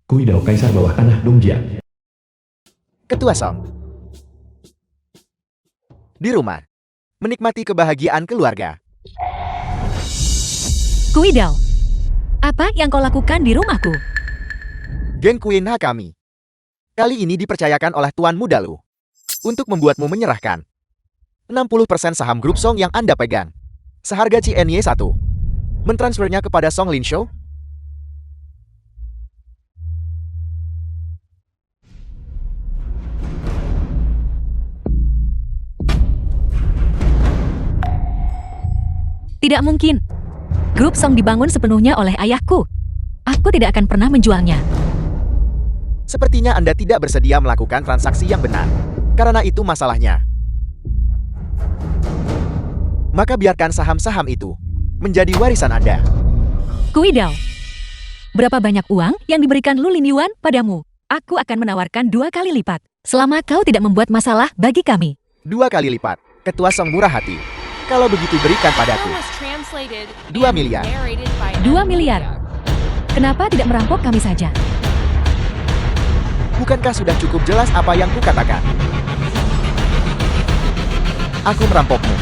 Kuidao Kaisar Bawah Tanah Dongjiang. Ketua Song. Di rumah. Menikmati kebahagiaan keluarga. Kuidao, apa yang kau lakukan di rumahku? Geng Queen Hakami. Kali ini dipercayakan oleh Tuan Muda Lu untuk membuatmu menyerahkan 60% saham grup Song yang Anda pegang. Seharga CNY 1. Mentransfernya kepada Song Linshou? Tidak mungkin. Grup Song dibangun sepenuhnya oleh ayahku. Aku tidak akan pernah menjualnya. Sepertinya Anda tidak bersedia melakukan transaksi yang benar. Karena itu masalahnya. Maka biarkan saham-saham itu menjadi warisan Anda. Kuidao, berapa banyak uang yang diberikan Lu Lin Yuan padamu? Aku akan menawarkan 2 kali lipat, selama kau tidak membuat masalah bagi kami. 2 kali lipat. Ketua Song murah hati. Kalau begitu berikan padaku 2 miliar. 2 miliar. Kenapa tidak merampok kami saja? Bukankah sudah cukup jelas apa yang kukatakan? Aku merampokmu.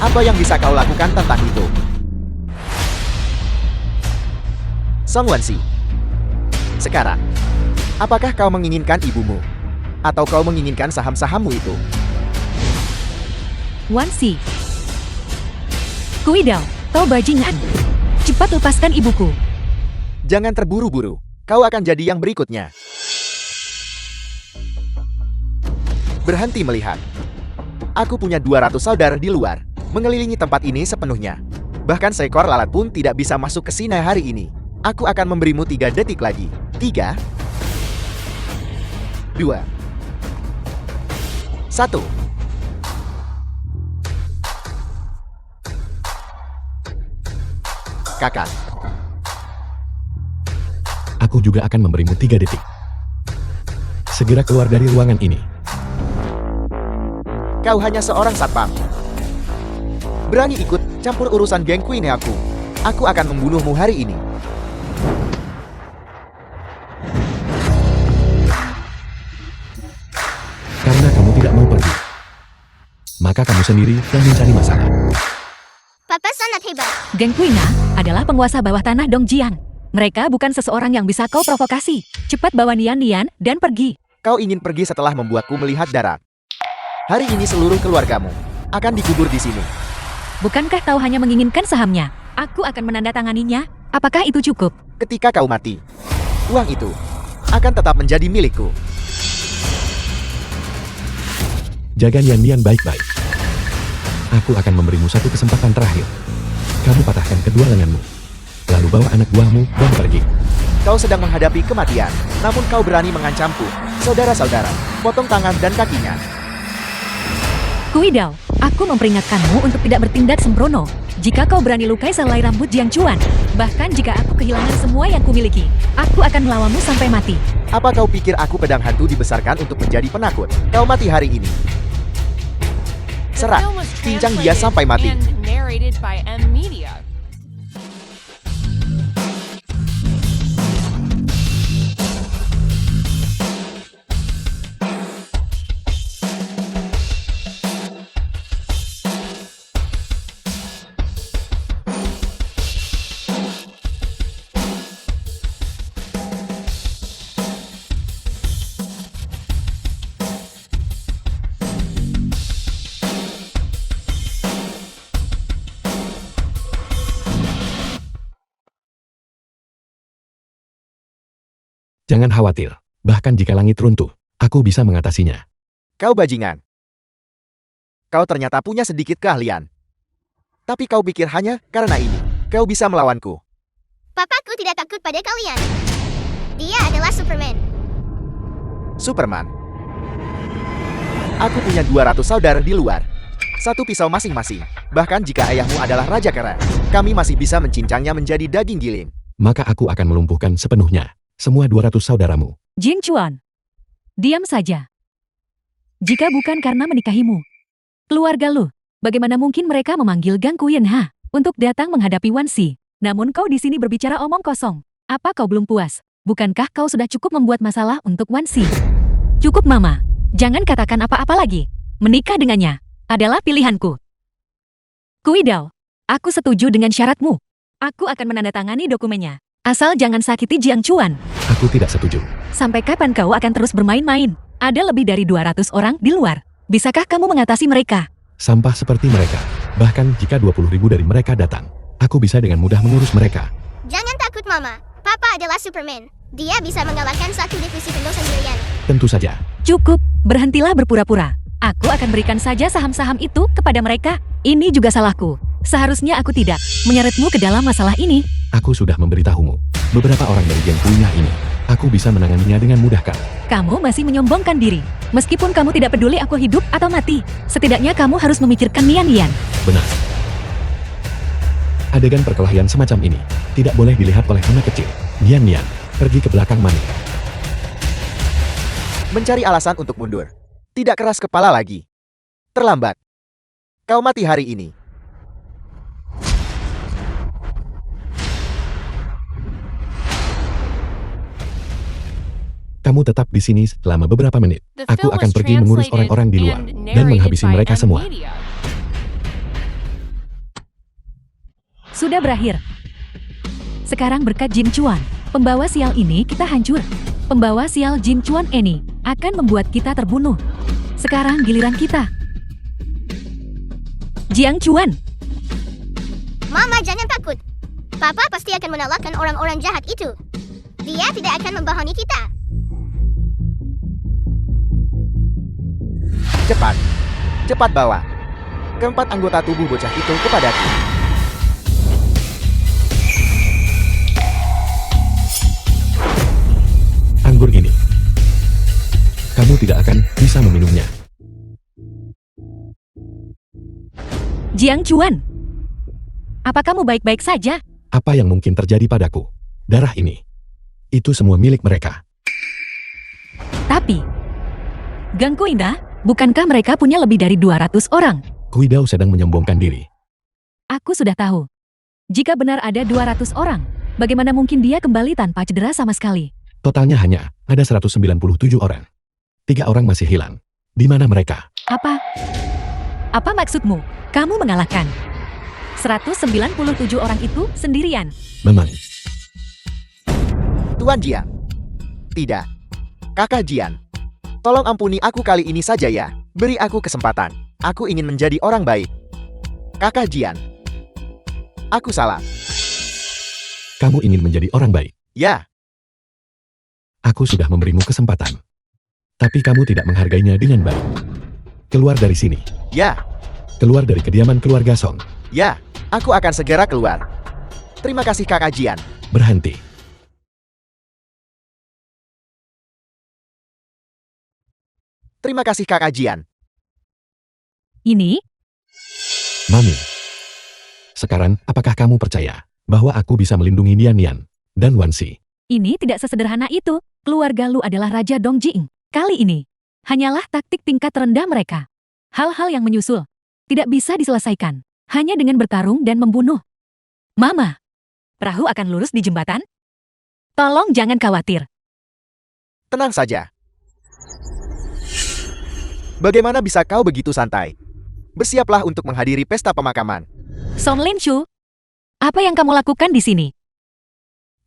Apa yang bisa kau lakukan tentang itu? Song Wansi. Sekarang, apakah kau menginginkan ibumu? Atau kau menginginkan saham-sahammu itu? Wansi. Kuidao, kau bajingan. Cepat lepaskan ibuku. Jangan terburu-buru. Kau akan jadi yang berikutnya. Berhenti melihat. Aku punya 200 saudara di luar, mengelilingi tempat ini sepenuhnya. Bahkan seekor lalat pun tidak bisa masuk ke sini hari ini. Aku akan memberimu 3 detik lagi. 3, 2, 1. Kakak. Aku juga akan memberimu 3 detik. Segera keluar dari ruangan ini. Kau hanya seorang satpam. Berani ikut campur urusan geng Queen aku. Aku akan membunuhmu hari ini. Karena kamu tidak mau pergi, maka kamu sendiri yang mencari masalah. Papa sangat hebat. Geng Quina adalah penguasa bawah tanah Dongjiang. Mereka bukan seseorang yang bisa kau provokasi. Cepat bawa Nian dan pergi. Kau ingin pergi setelah membuatku melihat darah. Hari ini seluruh keluargamu akan dikubur di sini. Bukankah kau hanya menginginkan sahamnya? Aku akan menandatanganinya. Apakah itu cukup? Ketika kau mati, uang itu akan tetap menjadi milikku. Jaga Nian baik-baik. Aku akan memberimu 1 kesempatan terakhir. Kamu patahkan kedua lenganmu. Lalu bawa anak buahmu dan pergi. Kau sedang menghadapi kematian, namun kau berani mengancamku. Saudara-saudara, potong tangan dan kakinya. Kuidao, aku memperingatkanmu untuk tidak bertindak sembrono. Jika kau berani lukai selai rambut Jiang Chuan, bahkan jika aku kehilangan semua yang kumiliki, aku akan melawanmu sampai mati. Apa kau pikir aku pedang hantu dibesarkan untuk menjadi penakut? Kau mati hari ini. Serat, pincang dia sampai mati. Jangan khawatir. Bahkan jika langit runtuh, aku bisa mengatasinya. Kau bajingan. Kau ternyata punya sedikit keahlian. Tapi kau pikir hanya karena ini, kau bisa melawanku. Papaku tidak takut pada kalian. Dia adalah Superman. Superman. Aku punya 200 saudara di luar. 1 pisau masing-masing. Bahkan jika ayahmu adalah Raja Kera, kami masih bisa mencincangnya menjadi daging giling. Maka aku akan melumpuhkan sepenuhnya semua 200 saudaramu. Jiang Chuan, diam saja. Jika bukan karena menikahimu, keluarga lu, bagaimana mungkin mereka memanggil Gang Queen untuk datang menghadapi Wansi? Namun kau di sini berbicara omong kosong. Apa kau belum puas? Bukankah kau sudah cukup membuat masalah untuk Wansi? Cukup Mama. Jangan katakan apa-apa lagi. Menikah dengannya adalah pilihanku. Kuidao, aku setuju dengan syaratmu. Aku akan menandatangani dokumennya. Asal jangan sakiti Jiang Chuan. Aku tidak setuju. Sampai kapan kau akan terus bermain-main? Ada lebih dari 200 orang di luar. Bisakah kamu mengatasi mereka? Sampah seperti mereka. Bahkan jika 20.000 dari mereka datang, aku bisa dengan mudah mengurus mereka. Jangan takut Mama. Papa adalah Superman. Dia bisa mengalahkan satu divisi penuh sendirian. Tentu saja. Cukup, berhentilah berpura-pura. Aku akan berikan saja saham-saham itu kepada mereka. Ini juga salahku. Seharusnya aku tidak menyeretmu ke dalam masalah ini. Aku sudah memberitahumu. Beberapa orang dari geng Kuina ini, aku bisa menanganinya dengan mudah kan? Kamu masih menyombongkan diri. Meskipun kamu tidak peduli aku hidup atau mati, setidaknya kamu harus memikirkan Nian. Benar. Adegan perkelahian semacam ini tidak boleh dilihat oleh anak kecil. Nian, pergi ke belakang Mami. Mencari alasan untuk mundur. Tidak keras kepala lagi. Terlambat. Kau mati hari ini. Kamu tetap di sini selama beberapa menit. Aku akan pergi mengurus orang-orang di luar dan menghabisi mereka semua. Sudah berakhir. Sekarang berkat Jin Chuan, pembawa sial ini kita hancur. Pembawa sial Jin Chuan ini akan membuat kita terbunuh. Sekarang giliran kita. Jiang Chuan, Mama jangan takut. Papa pasti akan mengalahkan orang-orang jahat itu. Dia tidak akan membohongi kita. Cepat. Cepat bawa keempat anggota tubuh bocah itu kepadaku. Anggur ini. Kamu tidak akan bisa meminumnya. Jiang Chuan. Apa kamu baik-baik saja? Apa yang mungkin terjadi padaku? Darah ini. Itu semua milik mereka. Tapi, Ganggu Indah, bukankah mereka punya lebih dari 200 orang? Kuidao sedang menyombongkan diri. Aku sudah tahu. Jika benar ada 200 orang, bagaimana mungkin dia kembali tanpa cedera sama sekali? Totalnya hanya ada 197 orang. 3 orang masih hilang. Di mana mereka? Apa? Apa maksudmu? Kamu mengalahkan 197 orang itu sendirian. Memang. Tuan Jian. Tidak. Kakak Jian. Tolong ampuni aku kali ini saja ya. Beri aku kesempatan. Aku ingin menjadi orang baik. Kakak Jian. Aku salah. Kamu ingin menjadi orang baik. Ya. Aku sudah memberimu kesempatan. Tapi kamu tidak menghargainya dengan baik. Keluar dari sini. Ya. Keluar dari kediaman keluarga Song. Ya. Aku akan segera keluar. Terima kasih Kakak Jian. Berhenti. Terima kasih Kakak Jian. Ini, Mami. Sekarang, apakah kamu percaya bahwa aku bisa melindungi Nian dan Wansi? ini tidak sesederhana itu. Keluarga Lu adalah Raja Dongjing. Kali ini, hanyalah taktik tingkat rendah mereka. Hal-hal yang menyusul tidak bisa diselesaikan hanya dengan bertarung dan membunuh. Mama, perahu akan lurus di jembatan? Tolong jangan khawatir. Tenang saja. Bagaimana bisa kau begitu santai? Bersiaplah untuk menghadiri pesta pemakaman. Song Lin Shu, apa yang kamu lakukan di sini?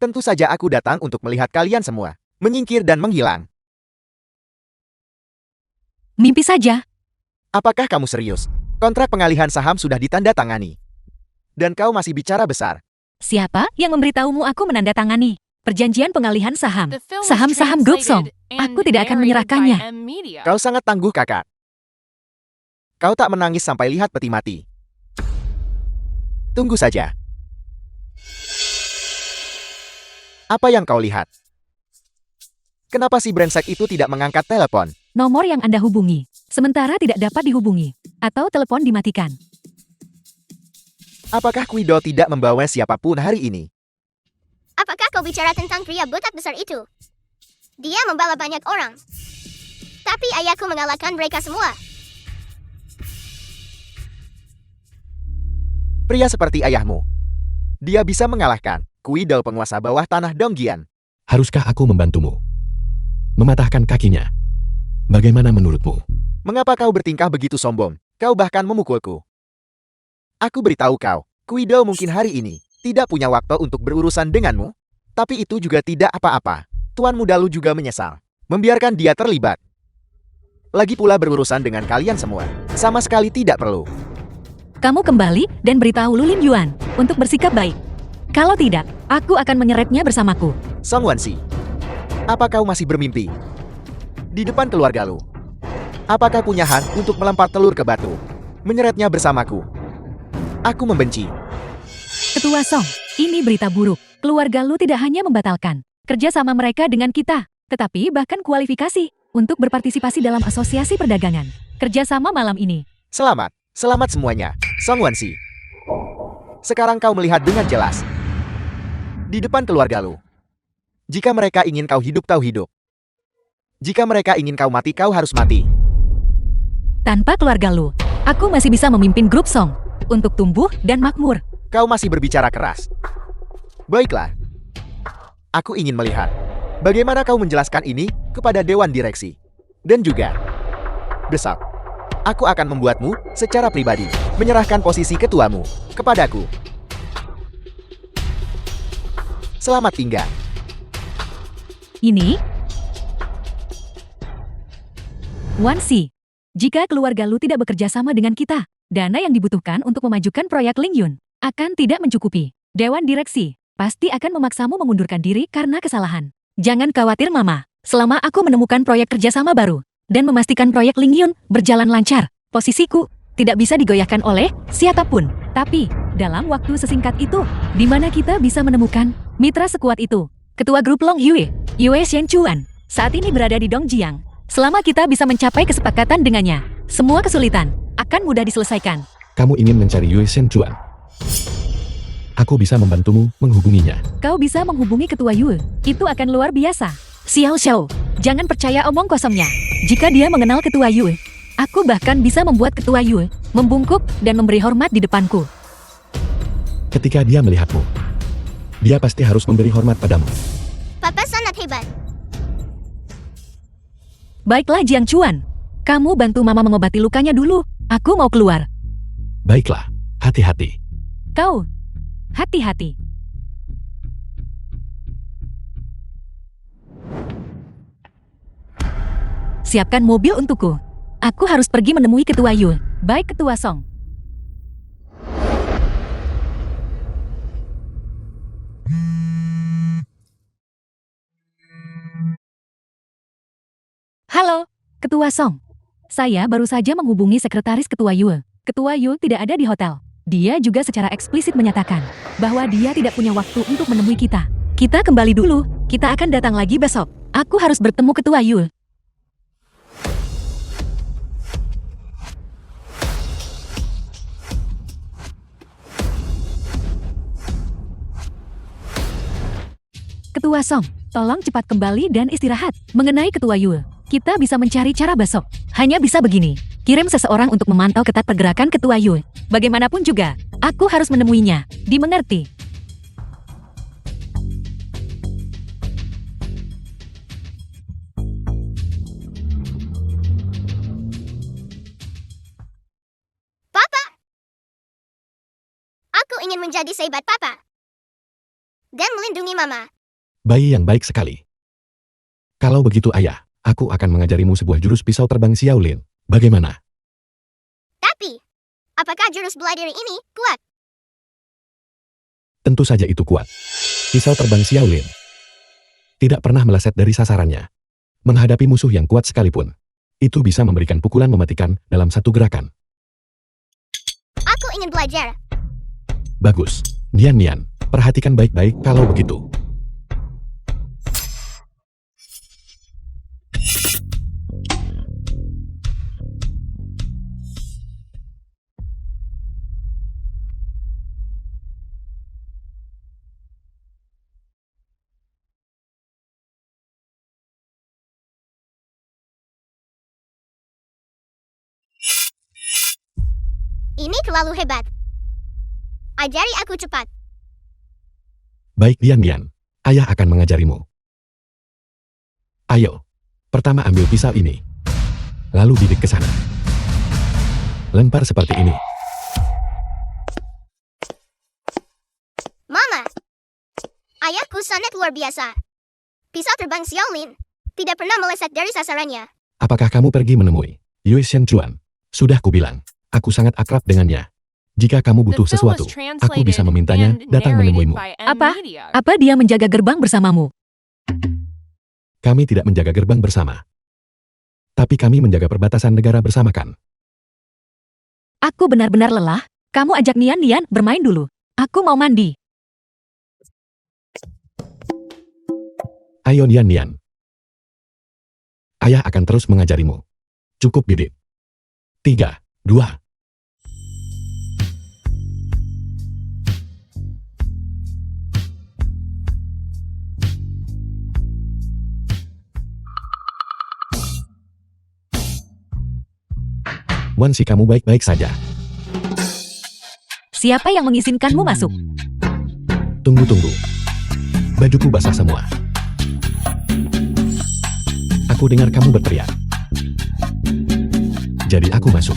Tentu saja aku datang untuk melihat kalian semua menyingkir dan menghilang. Mimpi saja. Apakah kamu serius? Kontrak pengalihan saham sudah ditandatangani. Dan kau masih bicara besar. Siapa yang memberitahumu aku menandatangani perjanjian pengalihan saham? Saham-saham grup Song. Aku tidak akan menyerahkannya. Kau sangat tangguh, kakak. Kau tak menangis sampai lihat peti mati. Tunggu saja. Apa yang kau lihat? Kenapa si brengsek itu tidak mengangkat telepon? Nomor yang Anda hubungi sementara tidak dapat dihubungi atau telepon dimatikan. Apakah Kuido tidak membawa siapapun hari ini? Apakah kau bicara tentang pria botak besar itu? Dia membawa banyak orang. Tapi ayahku mengalahkan mereka semua. Pria seperti ayahmu. Dia bisa mengalahkan Kuido penguasa bawah tanah Dongjian. Haruskah aku membantumu? Mematahkan kakinya. Bagaimana menurutmu? Mengapa kau bertingkah begitu sombong? Kau bahkan memukulku. Aku beritahu kau, Kuido mungkin hari ini tidak punya waktu untuk berurusan denganmu. Tapi itu juga tidak apa-apa. Tuan Muda Lu juga menyesal membiarkan dia terlibat. Lagi pula berurusan dengan kalian semua sama sekali tidak perlu. Kamu kembali dan beritahu Lu Lim Yuan untuk bersikap baik. Kalau tidak, aku akan menyeretnya bersamaku. Song Wansi, apa kau masih bermimpi? Di depan keluarga Lu, apakah punya hak untuk melempar telur ke batu? Menyeretnya bersamaku. Aku membenci. Ketua Song, ini berita buruk. Keluarga Lu tidak hanya membatalkan kerja sama mereka dengan kita, tetapi bahkan kualifikasi untuk berpartisipasi dalam asosiasi perdagangan. Kerjasama malam ini. Selamat semuanya, Song Wansi. Sekarang kau melihat dengan jelas. Di depan keluarga Lu. Jika mereka ingin kau hidup, kau hidup. Jika mereka ingin kau mati, kau harus mati. Tanpa keluarga Lu, aku masih bisa memimpin grup Song untuk tumbuh dan makmur. Kau masih berbicara keras. Baiklah. Aku ingin melihat bagaimana kau menjelaskan ini kepada Dewan Direksi. Dan juga, besok, aku akan membuatmu secara pribadi menyerahkan posisi ketuamu kepadaku. Selamat tinggal. Ini Wansi, jika keluarga Lu tidak bekerja sama dengan kita, dana yang dibutuhkan untuk memajukan proyek Ling Yun akan tidak mencukupi. Dewan Direksi pasti akan memaksamu mengundurkan diri karena kesalahan. Jangan khawatir Mama, selama aku menemukan proyek kerjasama baru dan memastikan proyek Ling Yun berjalan lancar, posisiku tidak bisa digoyahkan oleh siapapun. Tapi, dalam waktu sesingkat itu, di mana kita bisa menemukan mitra sekuat itu? Ketua grup Long Yue, Yue Shenchuan, saat ini berada di Dongjiang. Selama kita bisa mencapai kesepakatan dengannya, semua kesulitan akan mudah diselesaikan. Kamu ingin mencari Yue Shenchuan? Aku bisa membantumu menghubunginya. Kau bisa menghubungi Ketua Yue, itu akan luar biasa. Xiao Xiao, jangan percaya omong kosongnya. Jika dia mengenal Ketua Yue, aku bahkan bisa membuat Ketua Yue membungkuk dan memberi hormat di depanku. Ketika dia melihatmu, dia pasti harus memberi hormat padamu. Papa sangat hebat. Baiklah Jiang Chuan, kamu bantu Mama mengobati lukanya dulu. Aku mau keluar. Baiklah, hati-hati. Kau, hati-hati. Siapkan mobil untukku. Aku harus pergi menemui Ketua Yue. Baik Ketua Song. Halo, Ketua Song. Saya baru saja menghubungi sekretaris Ketua Yue. Ketua Yue tidak ada di hotel. Dia juga secara eksplisit menyatakan bahwa dia tidak punya waktu untuk menemui kita. Kita kembali dulu, kita akan datang lagi besok. Aku harus bertemu Ketua Yue. Ketua Song, tolong cepat kembali dan istirahat. Mengenai Ketua Yue, kita bisa mencari cara besok. Hanya bisa begini, kirim seseorang untuk memantau ketat pergerakan Ketua Yue. Bagaimanapun juga, aku harus menemuinya. Dimengerti? Papa! Aku ingin menjadi sahabat Papa. Dan melindungi Mama. Bayi yang baik sekali. Kalau begitu ayah, aku akan mengajarimu sebuah jurus pisau terbang Xiaolin. Bagaimana? Tapi, apakah jurus bela diri ini kuat? Tentu saja itu kuat. Pisau terbang Xiaolin tidak pernah meleset dari sasarannya. Menghadapi musuh yang kuat sekalipun, itu bisa memberikan pukulan mematikan dalam satu gerakan. Aku ingin belajar. Bagus. Nian, perhatikan baik-baik kalau begitu. Ini terlalu hebat. Ajari aku cepat. Baik Nian, ayah akan mengajarimu. Ayo, pertama ambil pisau ini. Lalu bidik ke sana. Lempar seperti ini. Mama! Ayahku sangat luar biasa. Pisau terbang Xiaolin tidak pernah meleset dari sasarannya. Apakah kamu pergi menemui Yue Shenchuan? Sudah kubilang, aku sangat akrab dengannya. Jika kamu butuh sesuatu, aku bisa memintanya datang menemuimu. Apa dia menjaga gerbang bersamamu? Kami tidak menjaga gerbang bersama. Tapi kami menjaga perbatasan negara bersama kan? Aku benar-benar lelah. Kamu ajak Nian bermain dulu. Aku mau mandi. Ayo Nian. Ayah akan terus mengajarimu. Cukup bidik. 3, 2. Wan, si kamu baik-baik saja. Siapa yang mengizinkanmu masuk? Tunggu. Bajuku basah semua. Aku dengar kamu berteriak. Jadi aku masuk.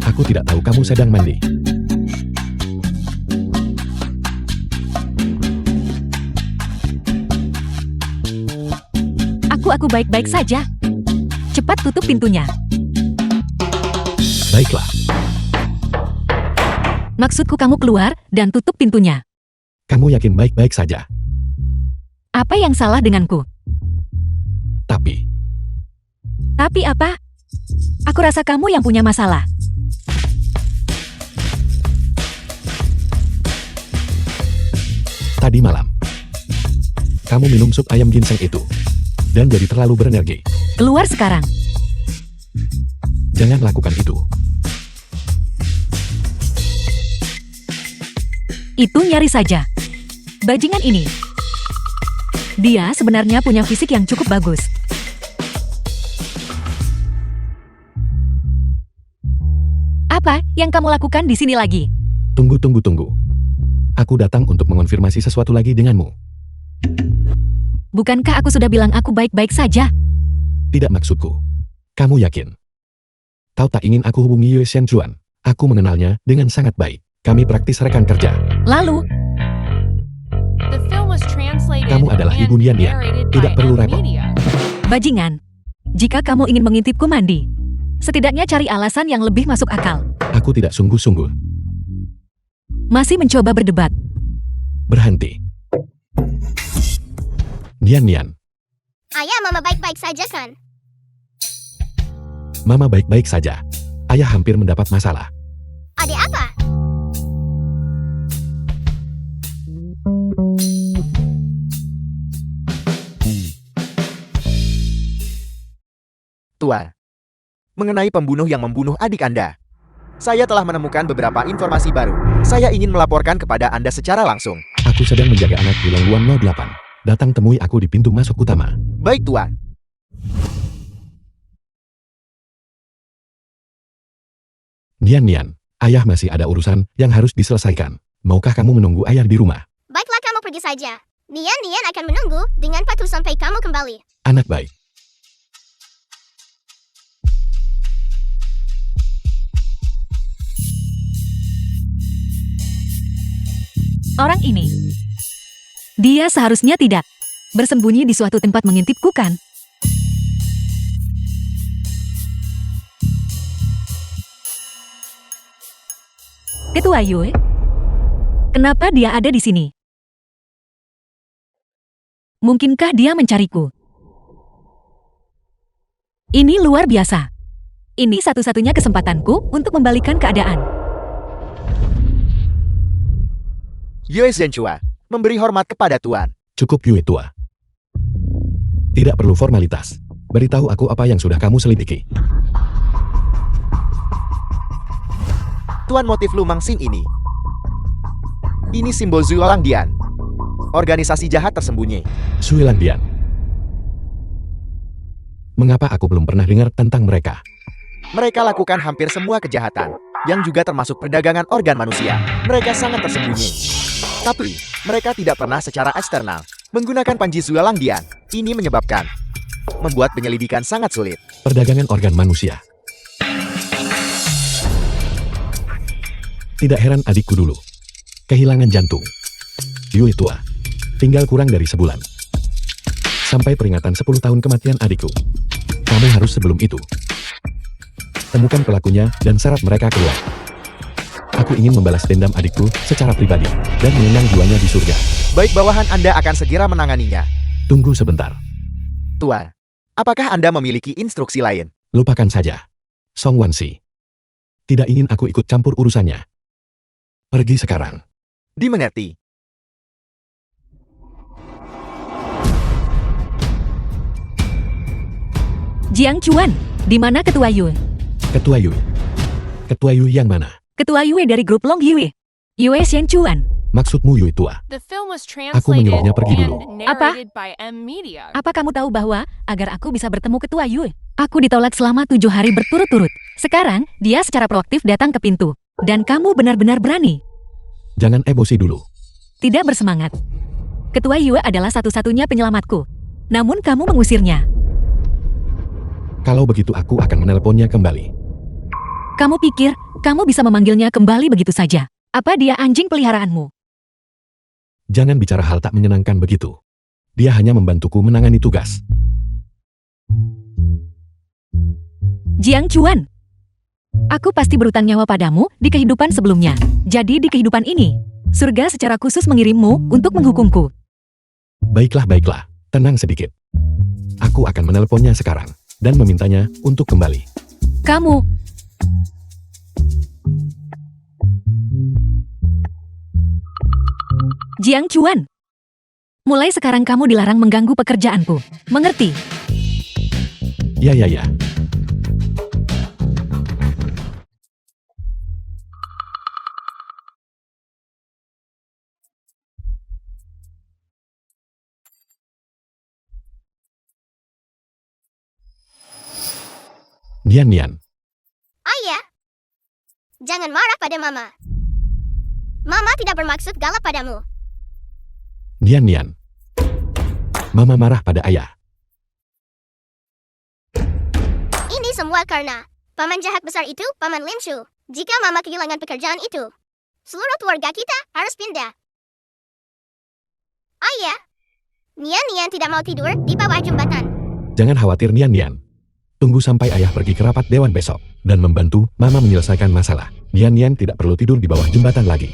Aku tidak tahu kamu sedang mandi. Aku baik-baik saja. Cepat tutup pintunya. Baiklah. Maksudku kamu keluar dan tutup pintunya. Kamu yakin baik-baik saja? Apa yang salah denganku? Tapi apa? Aku rasa kamu yang punya masalah. Tadi malam, kamu minum sup ayam ginseng itu, dan jadi terlalu berenergi. Keluar sekarang. Jangan lakukan itu. Itu nyaris saja. Bajingan ini. Dia sebenarnya punya fisik yang cukup bagus. Apa yang kamu lakukan di sini lagi? Tunggu. Aku datang untuk mengonfirmasi sesuatu lagi denganmu. Bukankah aku sudah bilang aku baik-baik saja? Tidak maksudku. Kamu yakin? Kau tak ingin aku hubungi Yue Shenchuan? Aku mengenalnya dengan sangat baik. Kami praktis rekan kerja. Lalu, Kamu adalah ibu Nian. Tidak perlu repot. bajingan. Jika kamu ingin mengintipku mandi, setidaknya cari alasan yang lebih masuk akal. Aku tidak sungguh-sungguh. Masih mencoba berdebat. Berhenti. Nian. Ayah, Mama baik-baik saja kan? Mama baik-baik saja. Ayah hampir mendapat masalah. Adik apa? Tuan, mengenai pembunuh yang membunuh adik Anda. Saya telah menemukan beberapa informasi baru. Saya ingin melaporkan kepada Anda secara langsung. Aku sedang menjaga anak di Longluan 08. Datang temui aku di pintu masuk utama. Baik, Tuan. Nian, ayah masih ada urusan yang harus diselesaikan. Maukah kamu menunggu ayah di rumah? Baiklah, kamu pergi saja. Nian akan menunggu dengan patuh sampai kamu kembali. Anak baik. Orang ini. Dia seharusnya tidak bersembunyi di suatu tempat mengintipku kan? Ketua Yue, kenapa dia ada di sini? Mungkinkah dia mencariku? Ini luar biasa. Ini satu-satunya kesempatanku untuk membalikan keadaan. Yue Zhenchua, memberi hormat kepada Tuan. Cukup Yue tua. Tidak perlu formalitas. Beritahu aku apa yang sudah kamu selidiki. Tuan, motif Lumang Xin ini. Ini simbol Zuolangdian. Organisasi jahat tersembunyi. Suilandian. Mengapa aku belum pernah dengar tentang mereka? Mereka lakukan hampir semua kejahatan, yang juga termasuk perdagangan organ manusia. Mereka sangat tersembunyi. Tapi, mereka tidak pernah secara eksternal menggunakan Panji Zuolangdian. Ini menyebabkan membuat penyelidikan sangat sulit. Perdagangan organ manusia. Tidak heran adikku dulu kehilangan jantung. Yui tua. Tinggal kurang dari sebulan. Sampai peringatan 10 tahun kematian adikku. Kamu harus sebelum itu temukan pelakunya dan seret mereka keluar. Aku ingin membalas dendam adikku secara pribadi dan menyenang jiwanya di surga. Baik, bawahan Anda akan segera menanganinya. Tunggu sebentar. Tuan, apakah Anda memiliki instruksi lain? Lupakan saja. Song Wansi. Tidak ingin aku ikut campur urusannya. Pergi sekarang. Dimengerti. Jiang Chuan, di mana Ketua Yue? Ketua Yue. Ketua Yue yang mana? Ketua Yue dari grup Long Yue. Yue Xian Chuan. Maksudmu Yue tua? The film was Aku menyuruhnya pergi translated dulu. and Apa? narrated by M Media. Apa kamu tahu bahwa agar aku bisa bertemu Ketua Yue, aku ditolak selama 7 hari berturut-turut. Sekarang, dia secara proaktif datang ke pintu. Dan kamu benar-benar berani. Jangan emosi dulu. Tidak bersemangat. Ketua Yue adalah satu-satunya penyelamatku. Namun kamu mengusirnya. Kalau begitu aku akan menelponnya kembali. Kamu pikir, kamu bisa memanggilnya kembali begitu saja? Apa dia anjing peliharaanmu? Jangan bicara hal tak menyenangkan begitu. Dia hanya membantuku menangani tugas. Jiang Chuan. Aku pasti berutang nyawa padamu di kehidupan sebelumnya. Jadi di kehidupan ini, surga secara khusus mengirimmu untuk menghukumku. Baiklah, baiklah. Tenang sedikit. Aku akan menelponnya sekarang dan memintanya untuk kembali. Kamu. Jiang Chuan. Mulai sekarang kamu dilarang mengganggu pekerjaanku. Mengerti? Ya, ya, ya. Nian Nian. Ayah, jangan marah pada Mama. Mama tidak bermaksud galak padamu. Nian Nian. Mama marah pada ayah. Ini semua karena paman jahat besar itu, Paman Lin Shu. Jika Mama kehilangan pekerjaan itu, seluruh keluarga kita harus pindah. Ayah, Nian Nian tidak mau tidur di bawah jembatan. Jangan khawatir Nian Nian. Tunggu sampai ayah pergi ke rapat dewan besok dan membantu mama menyelesaikan masalah. Nian Nian tidak perlu tidur di bawah jembatan lagi.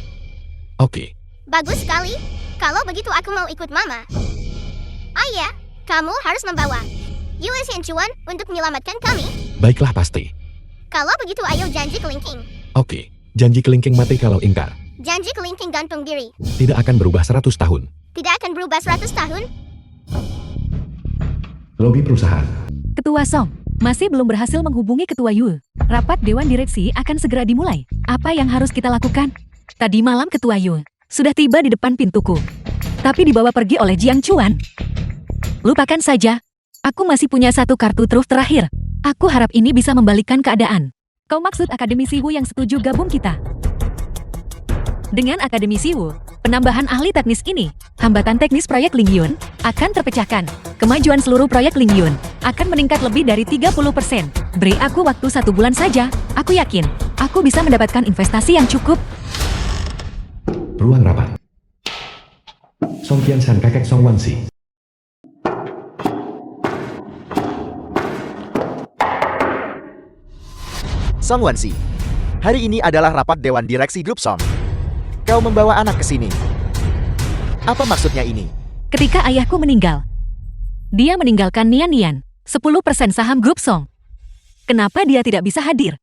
Oke. Bagus sekali. Kalau begitu aku mau ikut Mama. Ayah, kamu harus membawa Yue Xian Chuan untuk menyelamatkan kami. Baiklah pasti. Kalau begitu ayo janji kelingking. Oke. Janji kelingking mati kalau ingkar. Janji kelingking gantung diri. Tidak akan berubah 100 tahun. Tidak akan berubah 100 tahun. Lobi perusahaan. Ketua Song, masih belum berhasil menghubungi Ketua Yue. Rapat Dewan Direksi akan segera dimulai. Apa yang harus kita lakukan? Tadi malam Ketua Yue sudah tiba di depan pintuku. Tapi dibawa pergi oleh Jiang Chuan. Lupakan saja. Aku masih punya satu kartu truf terakhir. Aku harap ini bisa membalikkan keadaan. Kau maksud Akademisi Wu yang setuju gabung kita? Dengan Akademisi Wu, penambahan ahli teknis ini, hambatan teknis proyek Lingyun akan terpecahkan. Kemajuan seluruh proyek Lingyun akan meningkat lebih dari 30%. Beri aku waktu 1 bulan saja, aku yakin aku bisa mendapatkan investasi yang cukup. Ruang rapat. Song Tianshan kakek Song Wansi. Song Wansi, hari ini adalah rapat Dewan Direksi Grup Song. Kau membawa anak ke sini. Apa maksudnya ini? Ketika ayahku meninggal, dia meninggalkan Nian Nian, 10% saham grup Song. Kenapa dia tidak bisa hadir?